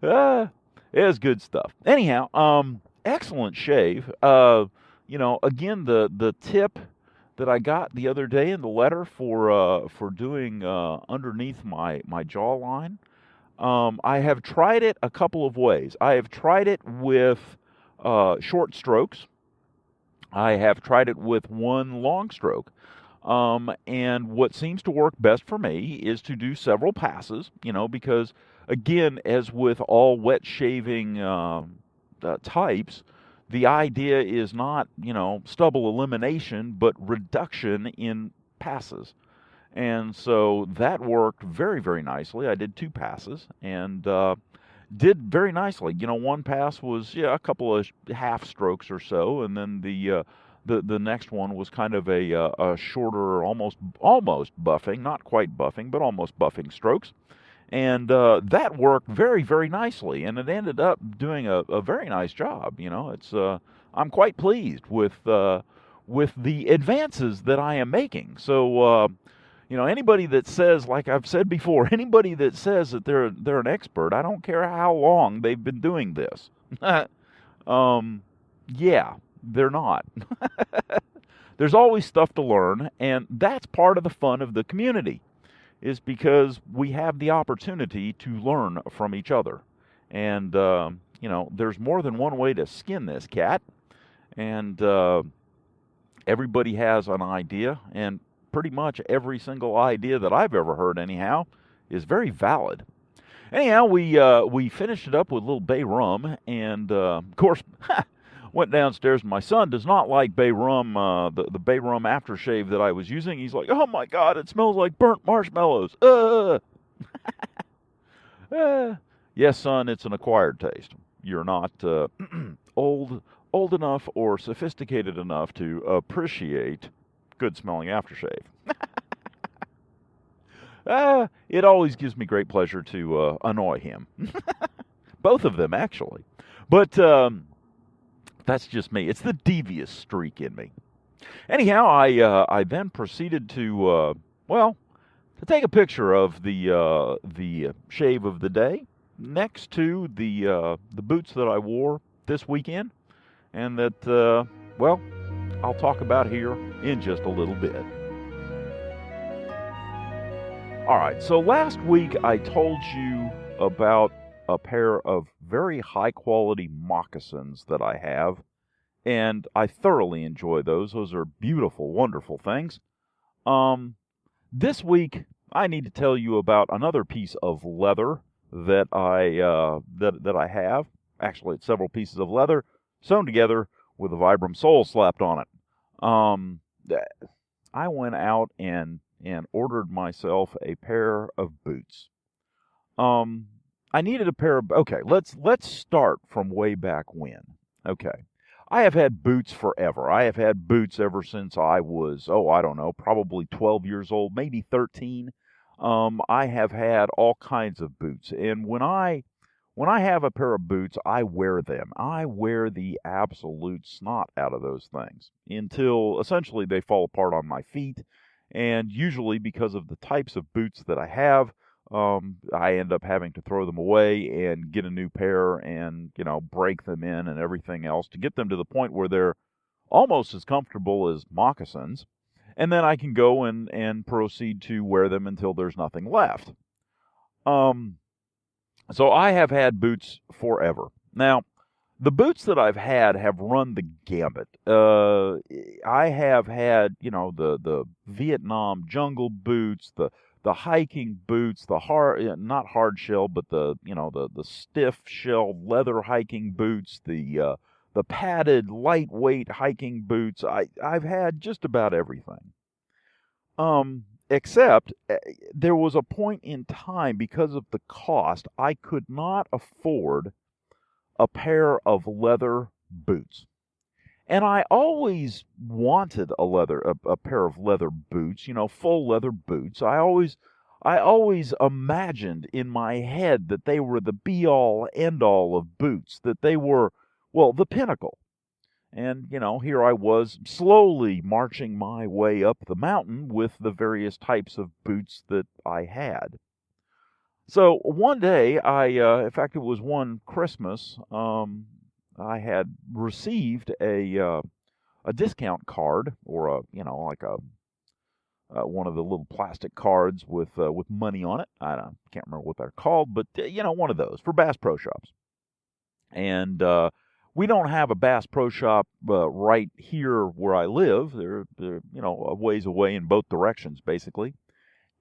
It was good stuff. Anyhow, excellent shave. Again, the tip that I got the other day in the letter for doing underneath my jawline. I have tried it a couple of ways. I have tried it with short strokes. I have tried it with one long stroke. And what seems to work best for me is to do several passes, because, again, as with all wet shaving types, the idea is not, stubble elimination, but reduction in passes. And so that worked very, very nicely. I did 2 passes and did very nicely. One pass was a couple of half strokes or so, and then the next one was kind of a shorter, almost buffing, not quite buffing, but almost buffing strokes. And that worked very, very nicely, and it ended up doing a very nice job. I'm quite pleased with the advances that I am making. So anybody that says, like I've said before, anybody that says that they're an expert, I don't care how long they've been doing this. Yeah, they're not. There's always stuff to learn, and that's part of the fun of the community, is because we have the opportunity to learn from each other. And, there's more than one way to skin this cat, and everybody has an idea, and pretty much every single idea that I've ever heard, anyhow, is very valid. Anyhow, we finished it up with a little bay rum, and of course, went downstairs. My son does not like bay rum, the bay rum aftershave that I was using. He's like, "Oh my God, it smells like burnt marshmallows." Yes, son, it's an acquired taste. You're not old enough or sophisticated enough to appreciate good-smelling aftershave. It always gives me great pleasure to annoy him. Both of them, actually. But that's just me. It's the devious streak in me. Anyhow, I then proceeded to take a picture of the shave of the day next to the boots that I wore this weekend, and that I'll talk about here in just a little bit. All right, so last week I told you about a pair of very high-quality moccasins that I have, and I thoroughly enjoy those. Those are beautiful, wonderful things. This week I need to tell you about another piece of leather that I have. Actually, it's several pieces of leather sewn together with a Vibram sole slapped on it. I went out and ordered myself a pair of boots. I needed a pair of... Okay, let's start from way back when. Okay. I have had boots forever. I have had boots ever since I was, I don't know, probably 12 years old, maybe 13. I have had all kinds of boots. And when I have a pair of boots, I wear them. I wear the absolute snot out of those things until essentially they fall apart on my feet. And usually because of the types of boots that I have, I end up having to throw them away and get a new pair and, break them in and everything else to get them to the point where they're almost as comfortable as moccasins. and then I can go and proceed to wear them until there's nothing left. So I have had boots forever. Now, the boots that I've had have run the gambit. I have had, the Vietnam jungle boots, the hiking boots, the not hard shell, but the stiff shell leather hiking boots, the padded lightweight hiking boots. I've had just about everything. Except there was a point in time, because of the cost, I could not afford a pair of leather boots. And I always wanted a pair of leather boots, full leather boots. I always imagined in my head that they were the be-all, end-all of boots, that they were, well, the pinnacle. And, here I was slowly marching my way up the mountain with the various types of boots that I had. So one day, in fact, it was one Christmas, I had received a discount card, or one of the little plastic cards with money on it. I can't remember what they're called, but one of those for Bass Pro Shops. And we don't have a Bass Pro Shop right here where I live. They're a ways away in both directions, basically.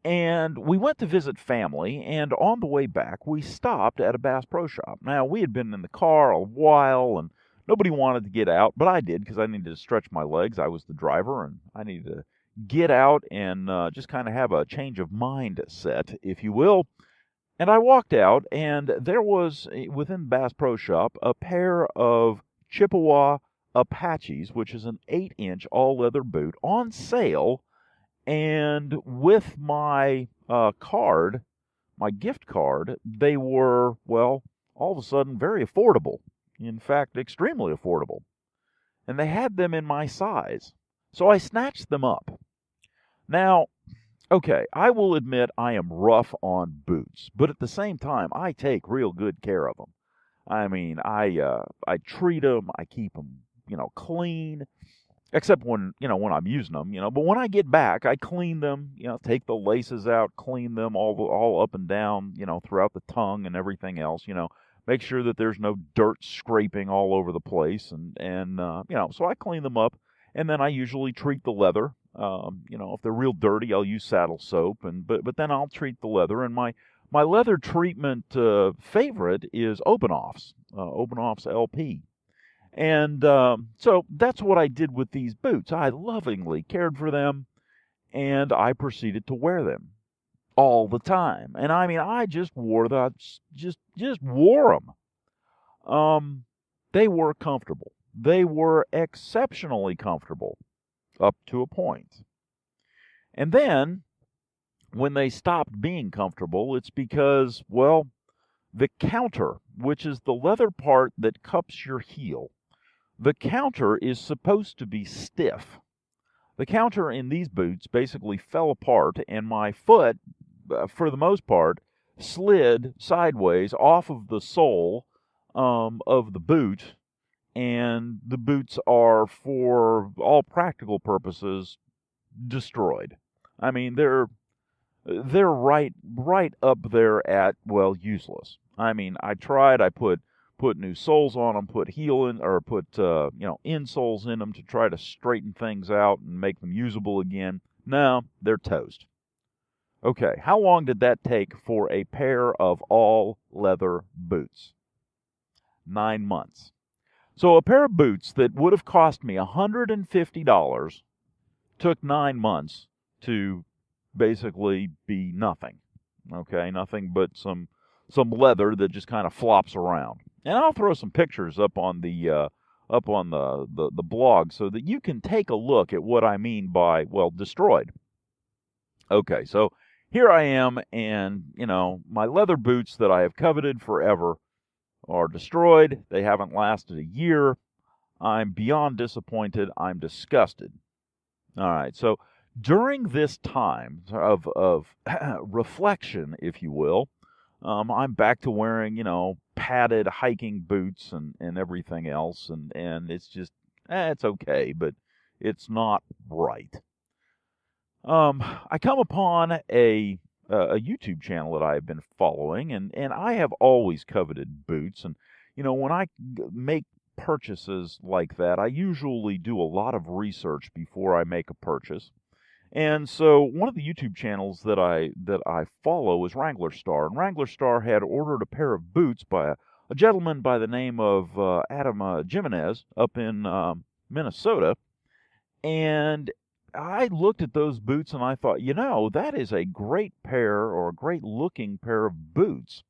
And we went to visit family, and on the way back, we stopped at a Bass Pro Shop. Now, we had been in the car a while, and nobody wanted to get out, but I did, because I needed to stretch my legs. I was the driver, and I needed to get out and just kind of have a change of mindset, if you will. And I walked out, and there was, within Bass Pro Shop, a pair of Chippewa Apaches, which is an 8-inch all-leather boot, on sale. And with my card, my gift card, they were, well, all of a sudden very affordable. In fact, extremely affordable. And they had them in my size. So I snatched them up. Now, okay, I will admit I am rough on boots, but at the same time, I take real good care of them. I mean, I treat them, I keep them, clean. Except when I'm using them, but when I get back, I clean them, take the laces out, clean them all up and down, throughout the tongue and everything else, make sure that there's no dirt scraping all over the place, and so I clean them up, and then I usually treat the leather. If they're real dirty, I'll use saddle soap, but then I'll treat the leather, and my leather treatment favorite is Open Offs LP. And so that's what I did with these boots. I lovingly cared for them, and I proceeded to wear them all the time. And I mean, I just wore just wore them. They were comfortable. They were exceptionally comfortable up to a point. And then, when they stopped being comfortable, it's because, well, the counter, which is the leather part that cups your heel, the counter is supposed to be stiff. The counter in these boots basically fell apart, and my foot, for the most part, slid sideways off of the sole of the boot, and the boots are, for all practical purposes, destroyed. I mean, they're right up there at, well, useless. I mean, I tried. I put new soles on them, put insoles in them to try to straighten things out and make them usable again. No, they're toast. Okay, how long did that take for a pair of all leather boots? 9 months. So a pair of boots that would have cost me $150 took 9 months to basically be nothing. Okay, nothing but some leather that just kind of flops around. And I'll throw some pictures up on the blog so that you can take a look at what I mean by, well, destroyed. Okay, so here I am, and my leather boots that I have coveted forever are destroyed. They haven't lasted a year. I'm beyond disappointed. I'm disgusted. All right, so during this time of reflection, if you will, I'm back to wearing, padded hiking boots and everything else, and it's just, it's okay, but it's not right. I come upon a YouTube channel that I've been following, and I have always coveted boots. And when I make purchases like that, I usually do a lot of research before I make a purchase. And so one of the YouTube channels that I follow is Wrangler Star, and Wrangler Star had ordered a pair of boots by a gentleman by the name of Adam Jimenez up in Minnesota. And I looked at those boots and I thought, that is a great pair, or a great looking pair of boots.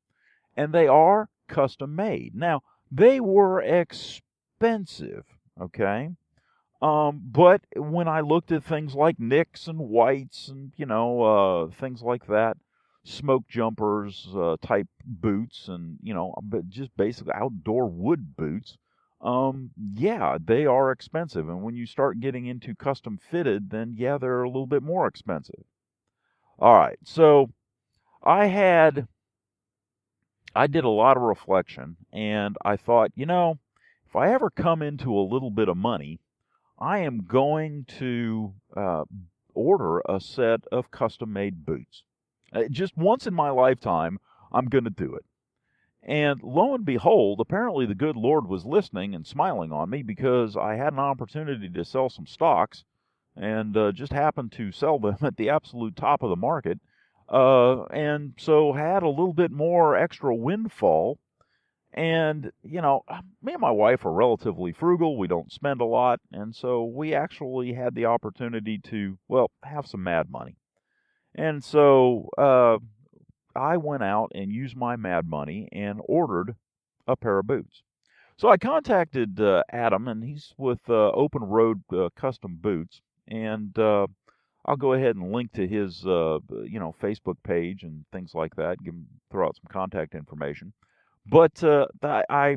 And they are custom made. Now, they were expensive, okay? But when I looked at things like Nicks and Whites and, things like that, smoke jumpers type boots, and, but just basic outdoor wood boots, yeah, they are expensive. And when you start getting into custom fitted, then yeah, they're a little bit more expensive. All right, so I did a lot of reflection, and I thought, if I ever come into a little bit of money, I am going to order a set of custom-made boots. Just once in my lifetime, I'm going to do it. And lo and behold, apparently the good Lord was listening and smiling on me, because I had an opportunity to sell some stocks, and just happened to sell them at the absolute top of the market, and so had a little bit more extra windfall. And, me and my wife are relatively frugal. We don't spend a lot. And so we actually had the opportunity to, have some mad money. And so I went out and used my mad money and ordered a pair of boots. So I contacted Adam, and he's with Open Road Custom Boots. And I'll go ahead and link to his, Facebook page and things like that. Throw out some contact information. But I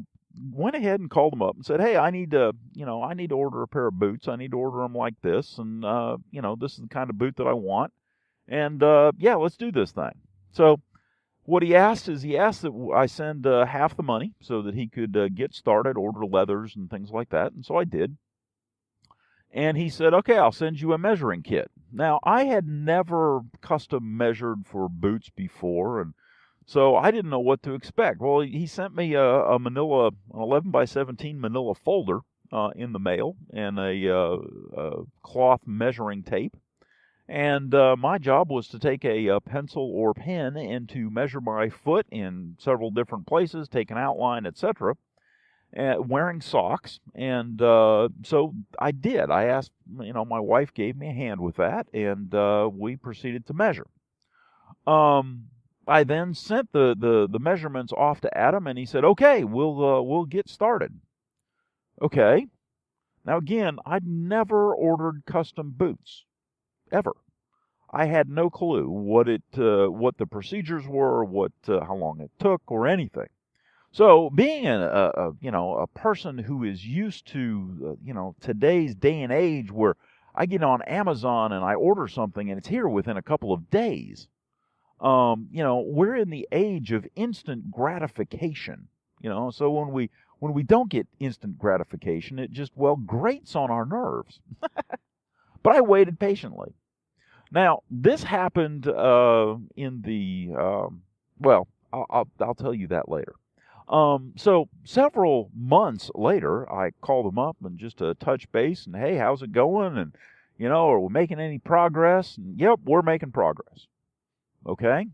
went ahead and called them up and said, "Hey, I need to order a pair of boots. I need to order them like this, and this is the kind of boot that I want. And yeah, let's do this thing." So what he asked that I send half the money so that he could get started, order leathers and things like that. And so I did. And he said, "Okay, I'll send you a measuring kit." Now, I had never custom measured for boots before, and so I didn't know what to expect. Well, he sent me an 11 by 17 manila folder in the mail, and a cloth measuring tape. And my job was to take a pencil or pen and to measure my foot in several different places, take an outline, etc., wearing socks. And so I did. I asked, my wife gave me a hand with that, and we proceeded to measure. I then sent the measurements off to Adam, and he said, "Okay, we'll get started." Okay. Now again, I'd never ordered custom boots ever. I had no clue what the procedures were, how long it took, or anything. So, being a person who is used to today's day and age, where I get on Amazon and I order something and it's here within a couple of days. We're in the age of instant gratification. So when we don't get instant gratification, it just grates on our nerves. But I waited patiently. Now, this happened in the I'll tell you that later. So several months later, I called them up and just to touch base and, "Hey, how's it going? And are we making any progress?" And, "Yep, we're making progress." Okay,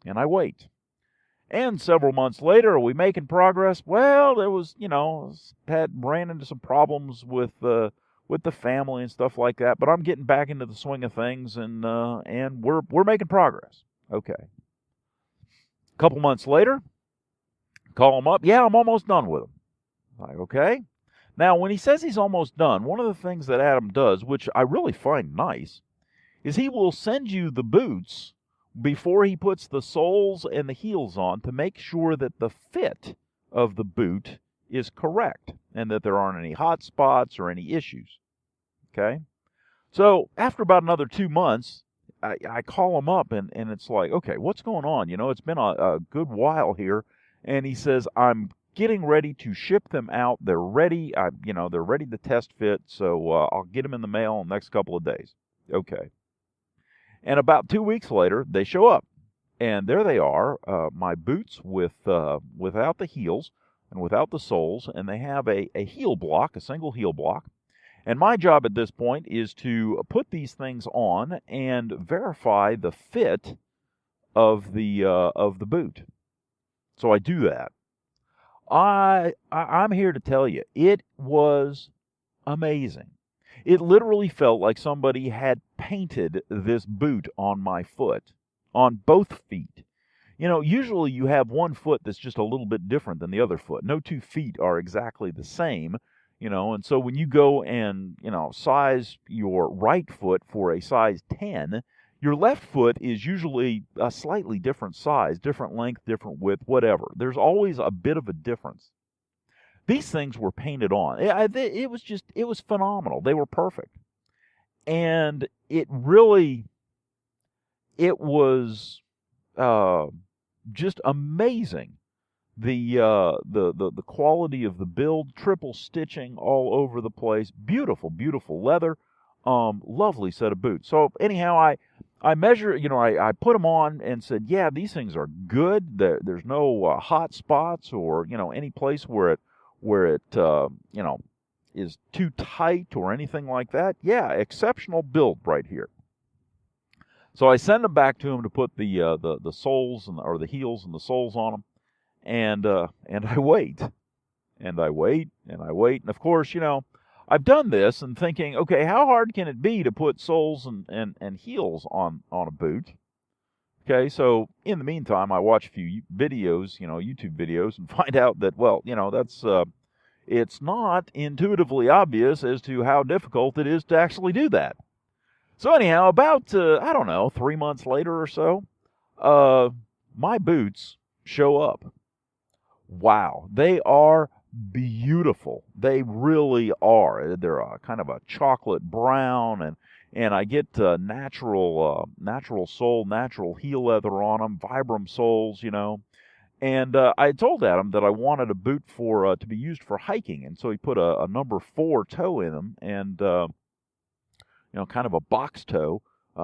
and I wait. And several months later, are we making progress? Well, there was, ran into some problems with the family and stuff like that. But I'm getting back into the swing of things, and we're making progress. Okay. A couple months later, call him up. "Yeah, I'm almost done with him." Like, okay. Now, when he says he's almost done, one of the things that Adam does, which I really find nice, is he will send you the boots before he puts the soles and the heels on, to make sure that the fit of the boot is correct and that there aren't any hot spots or any issues. Okay? So after about another 2 months, I call him up, and it's like, "Okay, what's going on? It's been a good while here." And he says, "I'm getting ready to ship them out. They're ready. They're ready to test fit, so I'll get them in the mail in the next couple of days." Okay. And about 2 weeks later, they show up. And there they are, my boots without the heels and without the soles, and they have a heel block, a single heel block. And my job at this point is to put these things on and verify the fit of the boot. So I do that. I'm here to tell you, it was amazing. It literally felt like somebody had painted this boot on my foot, on both feet. You know, usually you have one foot that's just a little bit different than the other foot. No two feet are exactly the same, you know, and so when you go and, you know, size your right foot for a size 10, your left foot is usually a slightly different size, different length, different width, whatever. There's always a bit of a difference. These things were painted on. It was phenomenal. They were perfect. And it was just amazing. The quality of the build, triple stitching all over the place, beautiful, beautiful leather, lovely set of boots. So anyhow, I measure, you know, I put them on and said, yeah, these things are good. There's no hot spots or, you know, any place where it you know, is too tight or anything like that. Yeah, exceptional build right here. So I send them back to him to put the soles or the heels and the soles on them, and I wait, and I wait, and I wait, and of course, you know, I've done this and thinking, okay, how hard can it be to put soles and heels on a boot? Okay, so in the meantime, I watch a few videos, you know, YouTube videos, and find out that, well, you know, that's it's not intuitively obvious as to how difficult it is to actually do that. So anyhow, about, I don't know, 3 months later or so, my boots show up. Wow, they are beautiful. They really are. They're kind of a chocolate brown, and I get natural sole, natural heel leather on them, Vibram soles, you know. And I told Adam that I wanted a boot for to be used for hiking, and so he put a number 4 toe in them, and you know, kind of a box toe,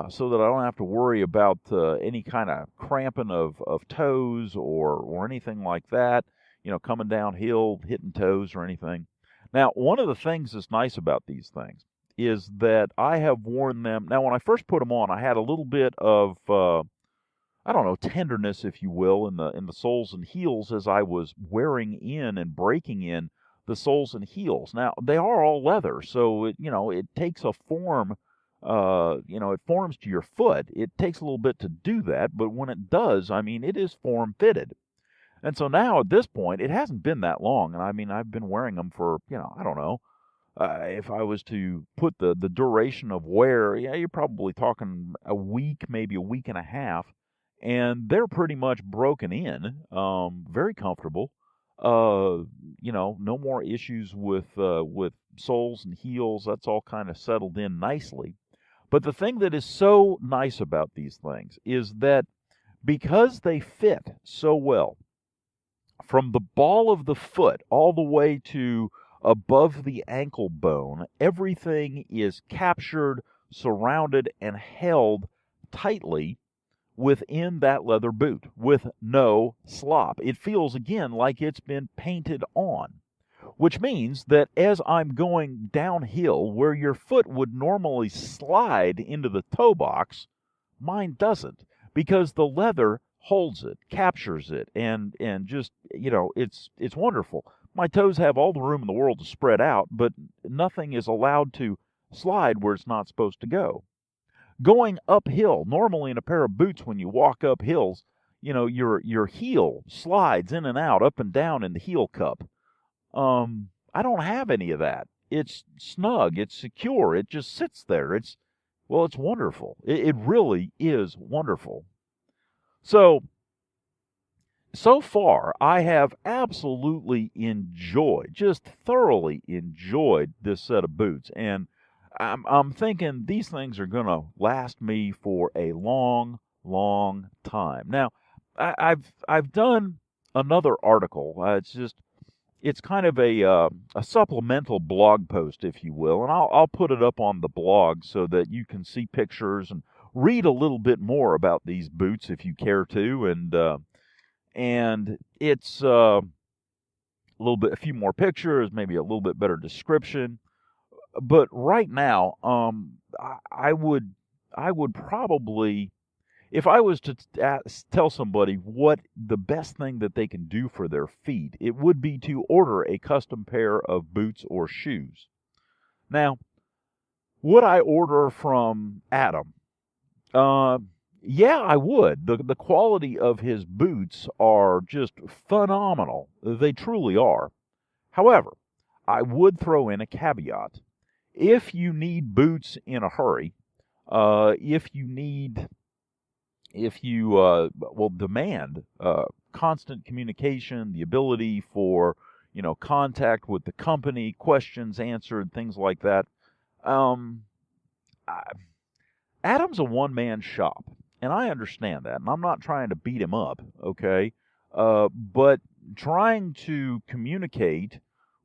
so that I don't have to worry about any kind of cramping of toes or anything like that, you know, coming downhill, hitting toes or anything. Now, one of the things that's nice about these things is that I have worn them. Now, when I first put them on, I had a little bit of, I don't know, tenderness, if you will, in the soles and heels as I was wearing in and breaking in the soles and heels. Now, they are all leather, so it, you know, it takes a form, you know, it forms to your foot. It takes a little bit to do that, but when it does, I mean, it is form-fitted. And so now, at this point, it hasn't been that long, and I mean, I've been wearing them for, you know, I don't know, if I was to put the duration of wear, yeah, you're probably talking a week, maybe a week and a half, and they're pretty much broken in, very comfortable. You know, no more issues with soles and heels. That's all kind of settled in nicely. But the thing that is so nice about these things is that because they fit so well, from the ball of the foot all the way to above the ankle bone, everything is captured, surrounded, and held tightly within that leather boot with no slop. It feels, again, like it's been painted on, which means that as I'm going downhill where your foot would normally slide into the toe box, mine doesn't, because the leather holds it, captures it, and just, you know, it's wonderful. My toes have all the room in the world to spread out, but nothing is allowed to slide where it's not supposed to go. Going uphill, normally in a pair of boots, when you walk up hills, you know, your heel slides in and out, up and down in the heel cup. I don't have any of that. It's snug, it's secure, it just sits there. It's wonderful. It really is wonderful. So far, I have absolutely enjoyed, just thoroughly enjoyed this set of boots, and I'm thinking these things are going to last me for a long, long time. Now, I've done another article. It's kind of a supplemental blog post, if you will, and I'll put it up on the blog so that you can see pictures and read a little bit more about these boots if you care to, and it's a few more pictures, maybe a little bit better description. But right now, I would probably, if I was to tell somebody what the best thing that they can do for their feet, it would be to order a custom pair of boots or shoes. Now, would I order from Adam? Yeah, I would. The quality of his boots are just phenomenal. They truly are. However, I would throw in a caveat. If you need boots in a hurry, if you demand constant communication, the ability for, contact with the company, questions answered, things like that. Adam's a one-man shop, and I understand that, and I'm not trying to beat him up, okay? But trying to communicate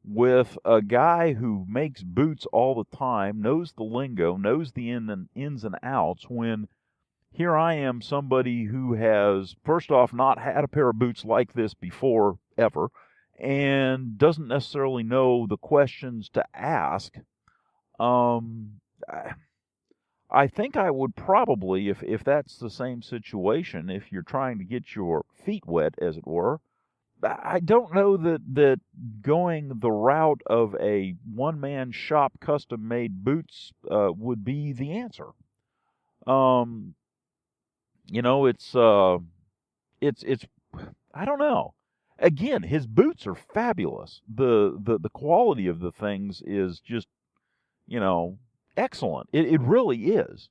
with a guy who makes boots all the time, knows the lingo, knows the ins and outs, when here I am, somebody who has, first off, not had a pair of boots like this before, ever, and doesn't necessarily know the questions to ask. I think I would probably, if that's the same situation, if you're trying to get your feet wet, as it were, I don't know that going the route of a one-man shop custom-made boots would be the answer. It's I don't know. Again, his boots are fabulous. The quality of the things is just, excellent. It really is.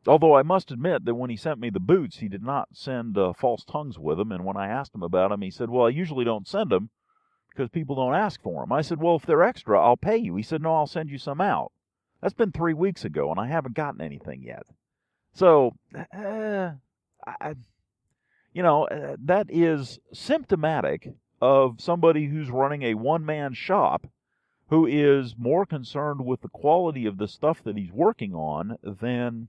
Although I must admit that when he sent me the boots, he did not send false tongues with them. And when I asked him about them, he said, well, I usually don't send them because people don't ask for them. I said, well, if they're extra, I'll pay you. He said, no, I'll send you some out. That's been 3 weeks ago, and I haven't gotten anything yet. So, that is symptomatic of somebody who's running a one-man shop who is more concerned with the quality of the stuff that he's working on than,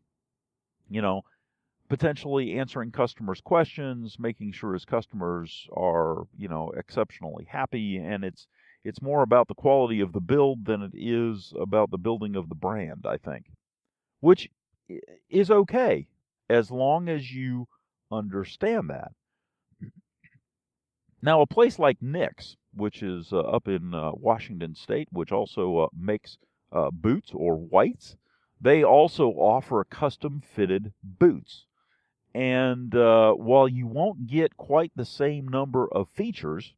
potentially answering customers' questions, making sure his customers are, exceptionally happy, and it's more about the quality of the build than it is about the building of the brand, I think, which is okay as long as you understand that. Now, a place like Nick's, which is up in Washington State, which also makes boots or whites, they also offer custom-fitted boots. And while you won't get quite the same number of features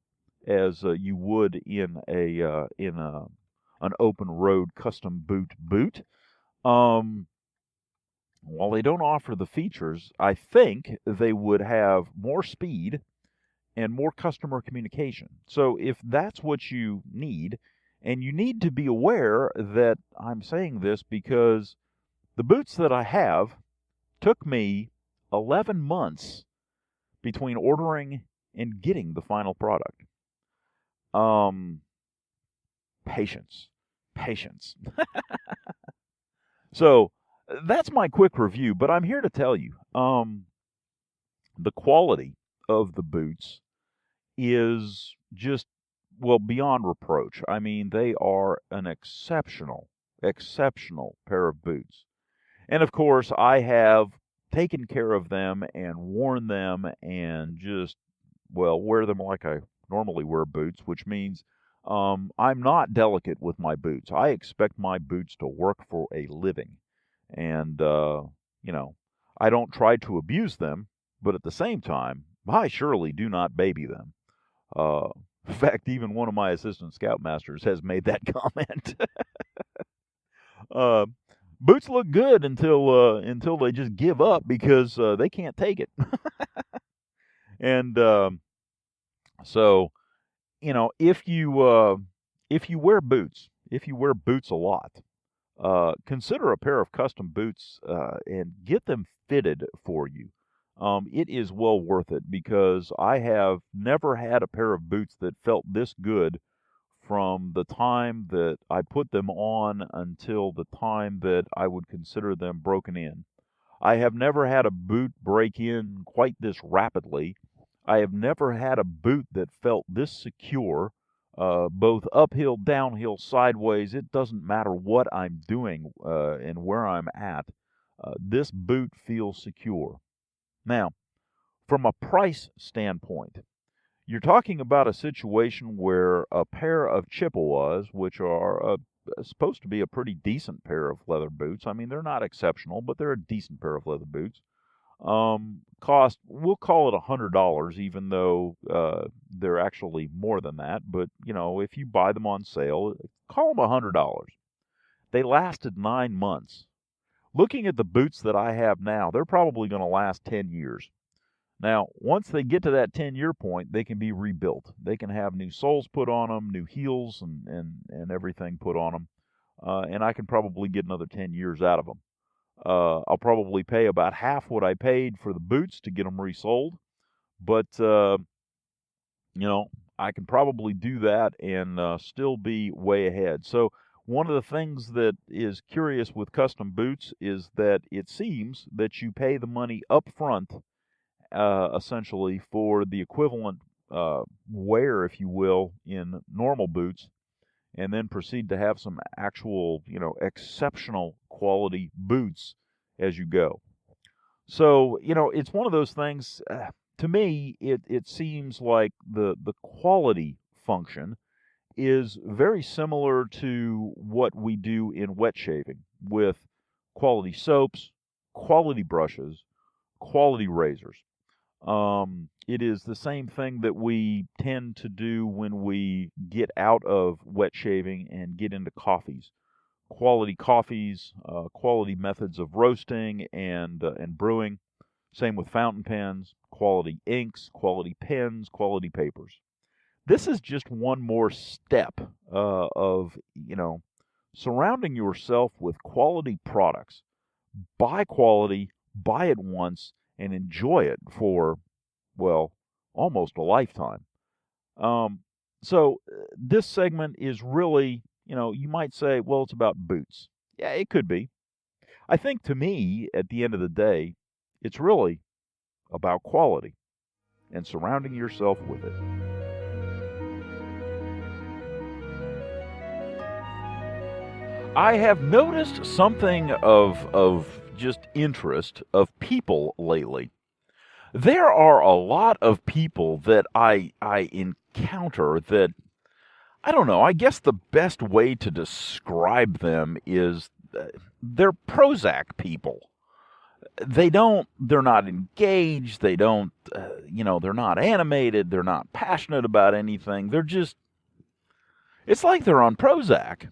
as you would in an open road custom boot, while they don't offer the features, I think they would have more speed and more customer communication. So if that's what you need, and you need to be aware that I'm saying this because the boots that I have took me 11 months between ordering and getting the final product. Patience. So that's my quick review, but I'm here to tell you, the quality of the boots is just, beyond reproach. I mean, they are an exceptional pair of boots. And of course, I have taken care of them and worn them and just, wear them like I normally wear boots, which means I'm not delicate with my boots. I expect my boots to work for a living. And, I don't try to abuse them, but at the same time, I surely do not baby them. In fact, even one of my assistant scoutmasters has made that comment. Boots look good until they just give up because they can't take it. And so, if you wear boots, a lot, consider a pair of custom boots and get them fitted for you. It is well worth it because I have never had a pair of boots that felt this good from the time that I put them on until the time that I would consider them broken in. I have never had a boot break in quite this rapidly. I have never had a boot that felt this secure, both uphill, downhill, sideways. It doesn't matter what I'm doing and where I'm at. This boot feels secure. Now, from a price standpoint, you're talking about a situation where a pair of Chippewas, which are supposed to be a pretty decent pair of leather boots. I mean, they're not exceptional, but they're a decent pair of leather boots. Cost, we'll call it $100, even though they're actually more than that. But, you know, if you buy them on sale, call them $100. They lasted 9 months. Looking at the boots that I have now, they're probably going to last 10 years. Now, once they get to that 10-year point, they can be rebuilt. They can have new soles put on them, new heels, and everything put on them. And I can probably get another 10 years out of them. I'll probably pay about half what I paid for the boots to get them resold. But, you know, I can probably do that and still be way ahead. So one of the things that is curious with custom boots is that it seems that you pay the money up front, essentially, for the equivalent wear, if you will, in normal boots, and then proceed to have some actual, you know, exceptional quality boots as you go. So, you know, it's one of those things, to me, it seems like the quality function is very similar to what we do in wet shaving with quality soaps, quality brushes, quality razors. It is the same thing that we tend to do when we get out of wet shaving and get into coffees. Quality coffees, quality methods of roasting and brewing. Same with fountain pens, quality inks, quality pens, quality papers. This is just one more step of, you know, surrounding yourself with quality products. Buy quality, buy it once, and enjoy it for, well, almost a lifetime. So this segment is really, you know, you might say, well, it's about boots. Yeah, it could be. I think to me, at the end of the day, it's really about quality and surrounding yourself with it. I have noticed something of just interest of people lately. There are a lot of people that I encounter that, I don't know, I guess the best way to describe them is they're Prozac people. They're not engaged, they're not animated, they're not passionate about anything. They're just, it's like they're on Prozac.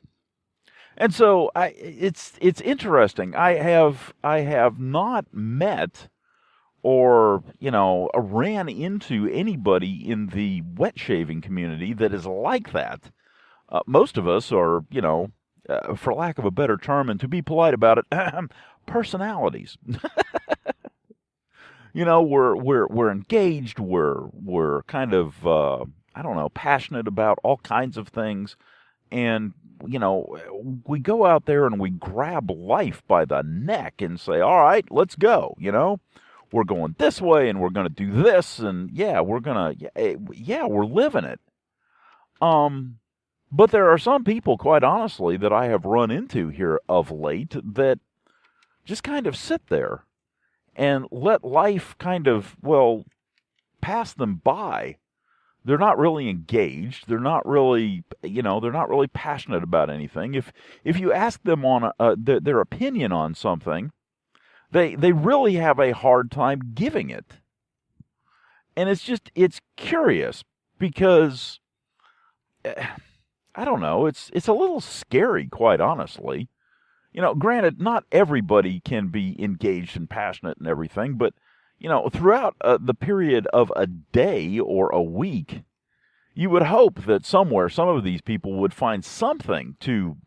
And so it's interesting. I have not met or, you know, ran into anybody in the wet shaving community that is like that. Most of us are, you know, for lack of a better term, and to be polite about it, personalities. You know, we're engaged. We're kind of I don't know, passionate about all kinds of things, and you know, we go out there and we grab life by the neck and say, all right, let's go, you know. We're going this way and we're going to do this and we're living it. But there are some people, quite honestly, that I have run into here of late that just kind of sit there and let life kind of, well, pass them by. They're not really engaged. They're not really, you know, they're not really passionate about anything. If you ask them on their opinion on something, they really have a hard time giving it. And it's curious because, I don't know, it's a little scary, quite honestly. You know, granted, not everybody can be engaged and passionate and everything, but you know, throughout the period of a day or a week, you would hope that somewhere some of these people would find something to,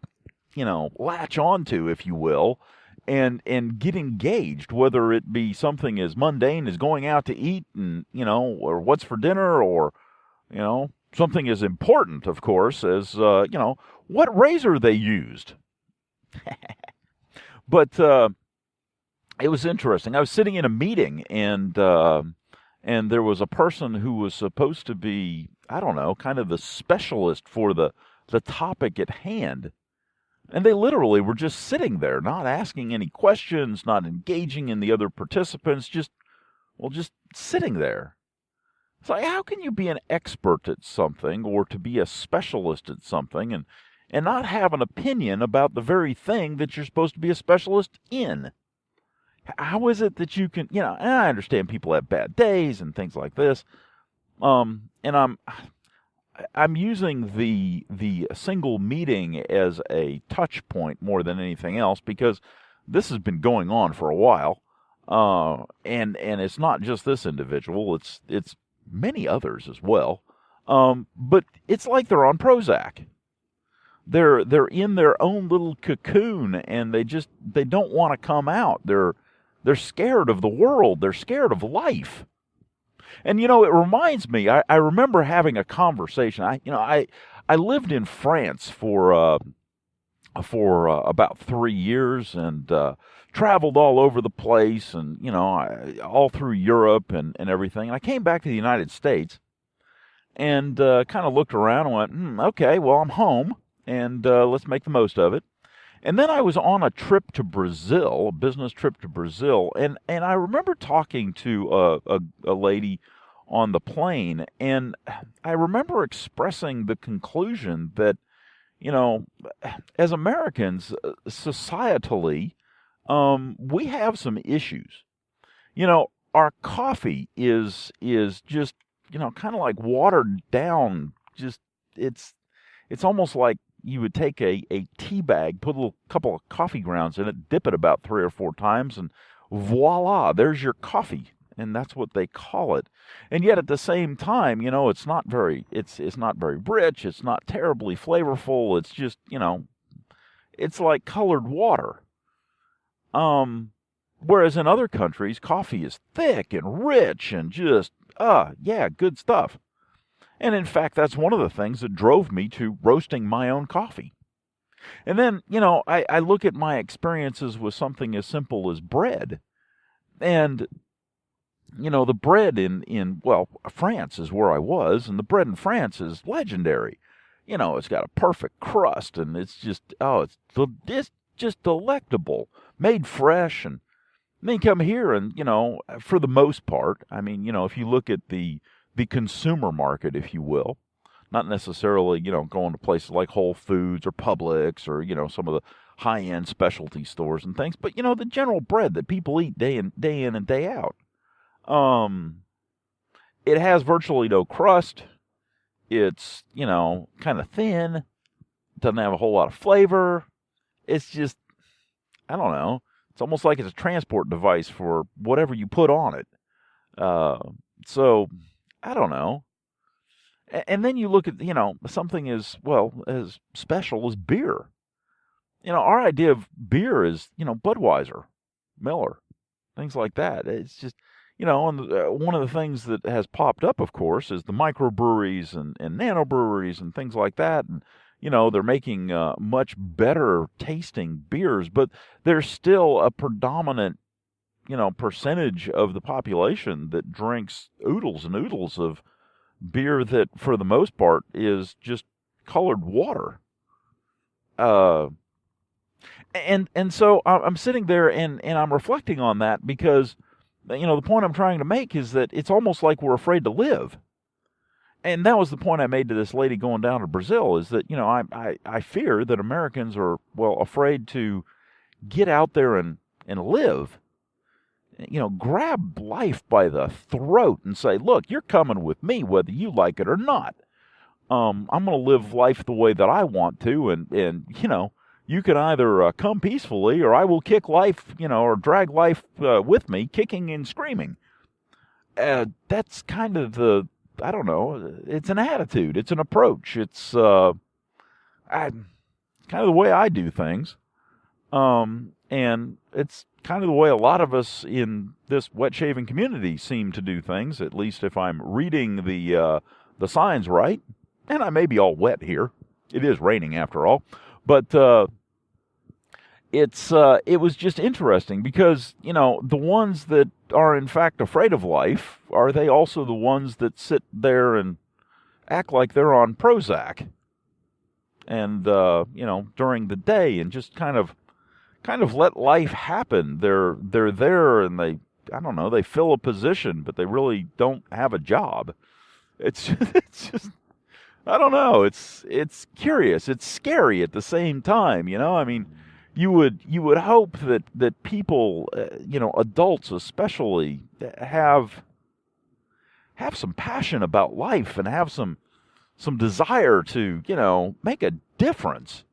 you know, latch onto, if you will, and get engaged, whether it be something as mundane as going out to eat and, you know, or what's for dinner or, you know, something as important, of course, as, what razor they used. But it was interesting. I was sitting in a meeting, and there was a person who was supposed to be, I don't know, kind of the specialist for the topic at hand. And they literally were just sitting there, not asking any questions, not engaging in the other participants, just sitting there. It's like, how can you be an expert at something or to be a specialist at something and not have an opinion about the very thing that you're supposed to be a specialist in? How is it that you can, and I understand people have bad days and things like this, and I'm using the single meeting as a touch point more than anything else, because this has been going on for a while, and it's not just this individual; it's many others as well. But it's like they're on Prozac. They're in their own little cocoon, and they don't want to come out. They're scared of the world. They're scared of life. And, it reminds me, I remember having a conversation. I lived in France for about 3 years, and traveled all over the place, and, all through Europe and everything. And I came back to the United States and kind of looked around and went, okay, well, I'm home, and let's make the most of it. And then I was on a trip to Brazil, a business trip to Brazil, and I remember talking to a lady on the plane, and I remember expressing the conclusion that, as Americans, societally, we have some issues. Our coffee is just, kind of like watered down. Just it's almost like you would take a tea bag, put a couple of coffee grounds in it, dip it about 3 or 4 times, and voila, there's your coffee. And that's what they call it. And yet at the same time, it's not very rich, it's not terribly flavorful, it's just, it's like colored water. Whereas in other countries, coffee is thick and rich and just, good stuff. And in fact, that's one of the things that drove me to roasting my own coffee. And then, I look at my experiences with something as simple as bread. And, the bread in France is where I was, and the bread in France is legendary. It's got a perfect crust, and it's just, it's just delectable, made fresh. And then you come here and, for the most part, if you look at the consumer market, if you will, not necessarily, going to places like Whole Foods or Publix or, some of the high-end specialty stores and things, but, the general bread that people eat day in and day out. It has virtually no crust. It's, kind of thin. Doesn't have a whole lot of flavor. It's just, I don't know. It's almost like it's a transport device for whatever you put on it. So, I don't know. And then you look at, something as special as beer. Our idea of beer is, Budweiser, Miller, things like that. It's just, and one of the things that has popped up, of course, is the microbreweries and nanobreweries and things like that. And, they're making much better tasting beers, but there's still a predominant, percentage of the population that drinks oodles and oodles of beer that, for the most part, is just colored water. And so I'm sitting there and I'm reflecting on that, because, the point I'm trying to make is that it's almost like we're afraid to live. And that was the point I made to this lady going down to Brazil, is that, I fear that Americans are, afraid to get out there and live. Grab life by the throat and say, look, you're coming with me whether you like it or not. I'm going to live life the way that I want to, and you can either come peacefully, or I will kick life, or drag life with me, kicking and screaming. That's kind of I don't know, it's an attitude, it's an approach, it's kind of the way I do things. And it's kind of the way a lot of us in this wet shaving community seem to do things, at least if I'm reading the signs right. and I may be all wet here. It is raining after all. But it was just interesting because, the ones that are in fact afraid of life, are they also the ones that sit there and act like they're on Prozac and, during the day and just kind of let life happen. They're there and they fill a position, but they really don't have a job. It's just I don't know. It's curious. It's scary at the same time. I mean, you would hope that people, adults especially, have some passion about life and have some desire to, make a difference,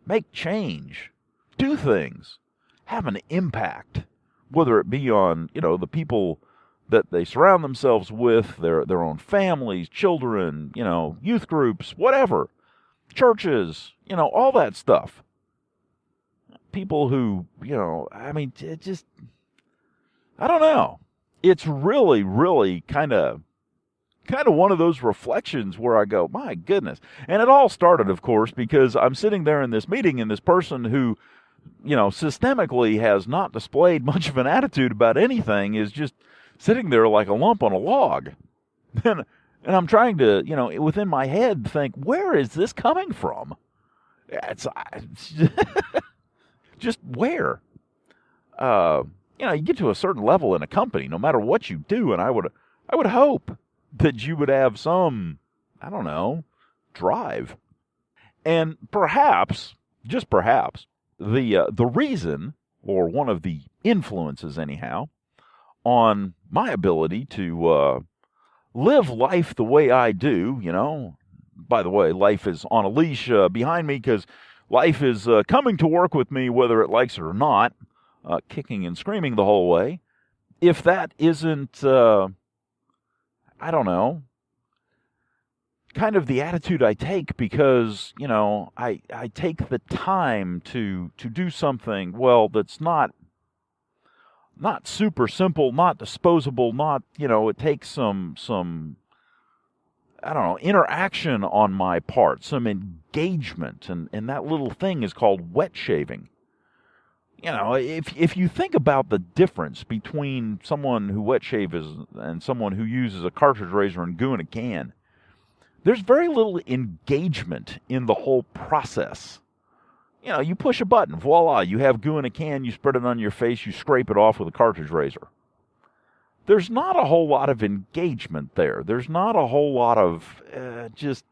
make change, do things, have an impact, whether it be on, the people that they surround themselves with, their own families, children, youth groups, whatever, churches, all that stuff. People who, it just, I don't know. It's really, really kind of one of those reflections where I go, my goodness. And it all started, of course, because I'm sitting there in this meeting and this person who, systemically has not displayed much of an attitude about anything is just sitting there like a lump on a log. And I'm trying to, within my head think, where is this coming from? It's just where? You get to a certain level in a company, no matter what you do, and I would hope that you would have some, I don't know, drive. And perhaps, just perhaps, the reason, or one of the influences anyhow, on my ability to live life the way I do, By the way, life is on a leash behind me because life is coming to work with me whether it likes it or not, kicking and screaming the whole way. If that isn't, I don't know, kind of the attitude I take because, I take the time to do something, well, that's not super simple, not disposable, not, it takes some, I don't know, interaction on my part, some engagement, and that little thing is called wet shaving. If you think about the difference between someone who wet shaves and someone who uses a cartridge razor and goo in a can, there's very little engagement in the whole process. You push a button, voila, you have goo in a can, you spread it on your face, you scrape it off with a cartridge razor. There's not a whole lot of engagement there. There's not a whole lot of just,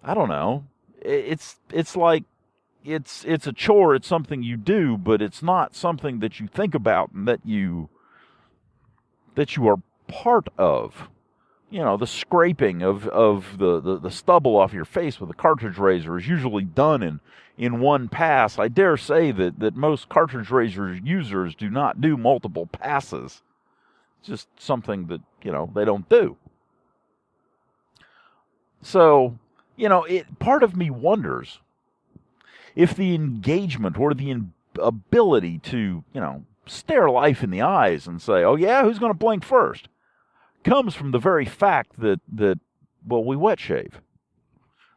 I don't know. It's like it's a chore, it's something you do, but it's not something that you think about and that you are part of. The scraping of the stubble off your face with a cartridge razor is usually done in one pass. I dare say that most cartridge razor users do not do multiple passes. It's just something that, they don't do. So, part of me wonders if the engagement or the ability to, stare life in the eyes and say, oh yeah, who's going to blink first, comes from the very fact that we wet shave.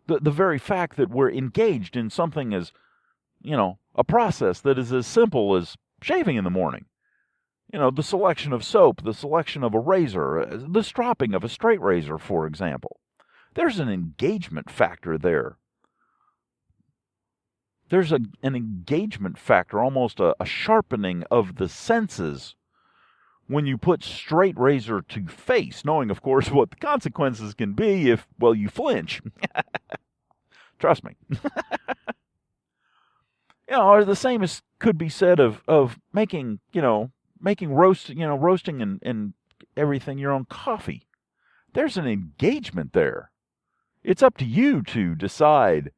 The very fact that we're engaged in something as, a process that is as simple as shaving in the morning. The selection of soap, the selection of a razor, the stropping of a straight razor, for example. There's an engagement factor there. There's an engagement factor, almost a sharpening of the senses when you put straight razor to face, knowing, of course, what the consequences can be if, well, you flinch. Trust me. Or the same as could be said of making roasting and everything your own coffee. There's an engagement there. It's up to you to decide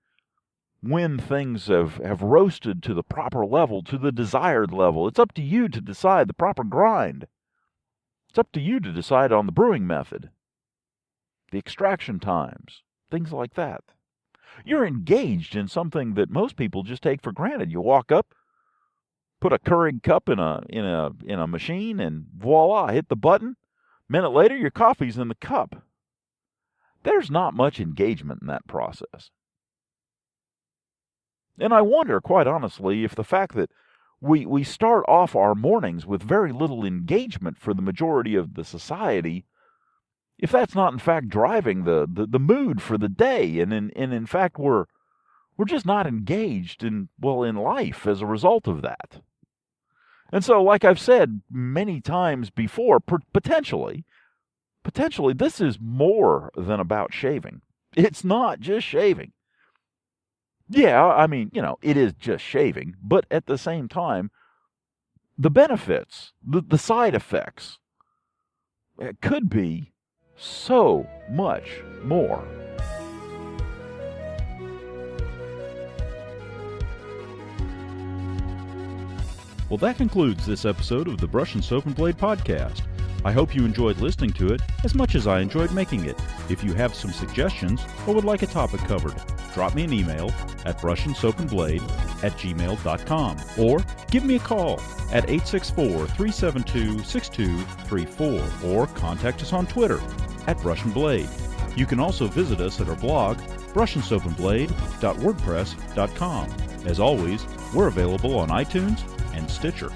when things have roasted to the proper level, to the desired level. It's up to you to decide the proper grind. It's up to you to decide on the brewing method, the extraction times, things like that. You're engaged in something that most people just take for granted. You walk up, put a Keurig cup in a machine, and voila, hit the button. A minute later, your coffee's in the cup. there's not much engagement in that process. And I wonder, quite honestly, if the fact that we start off our mornings with very little engagement for the majority of the society, if that's not in fact driving the mood for the day, and in fact we're just not engaged in life as a result of that. And so, like I've said many times before, potentially this is more than about shaving. It's not just shaving. Yeah, I mean, it is just shaving, but at the same time, the benefits, the side effects, it could be so much more. Well, that concludes this episode of the Brush and Soap and Blade Podcast. I hope you enjoyed listening to it as much as I enjoyed making it. If you have some suggestions or would like a topic covered, drop me an email at BrushnSoapnBlade@gmail.com or give me a call at 864-372-6234 or contact us on Twitter at Brush and Blade. You can also visit us at our blog, BrushnSoapnBlade.wordpress.com. As always, we're available on iTunes and Stitcher.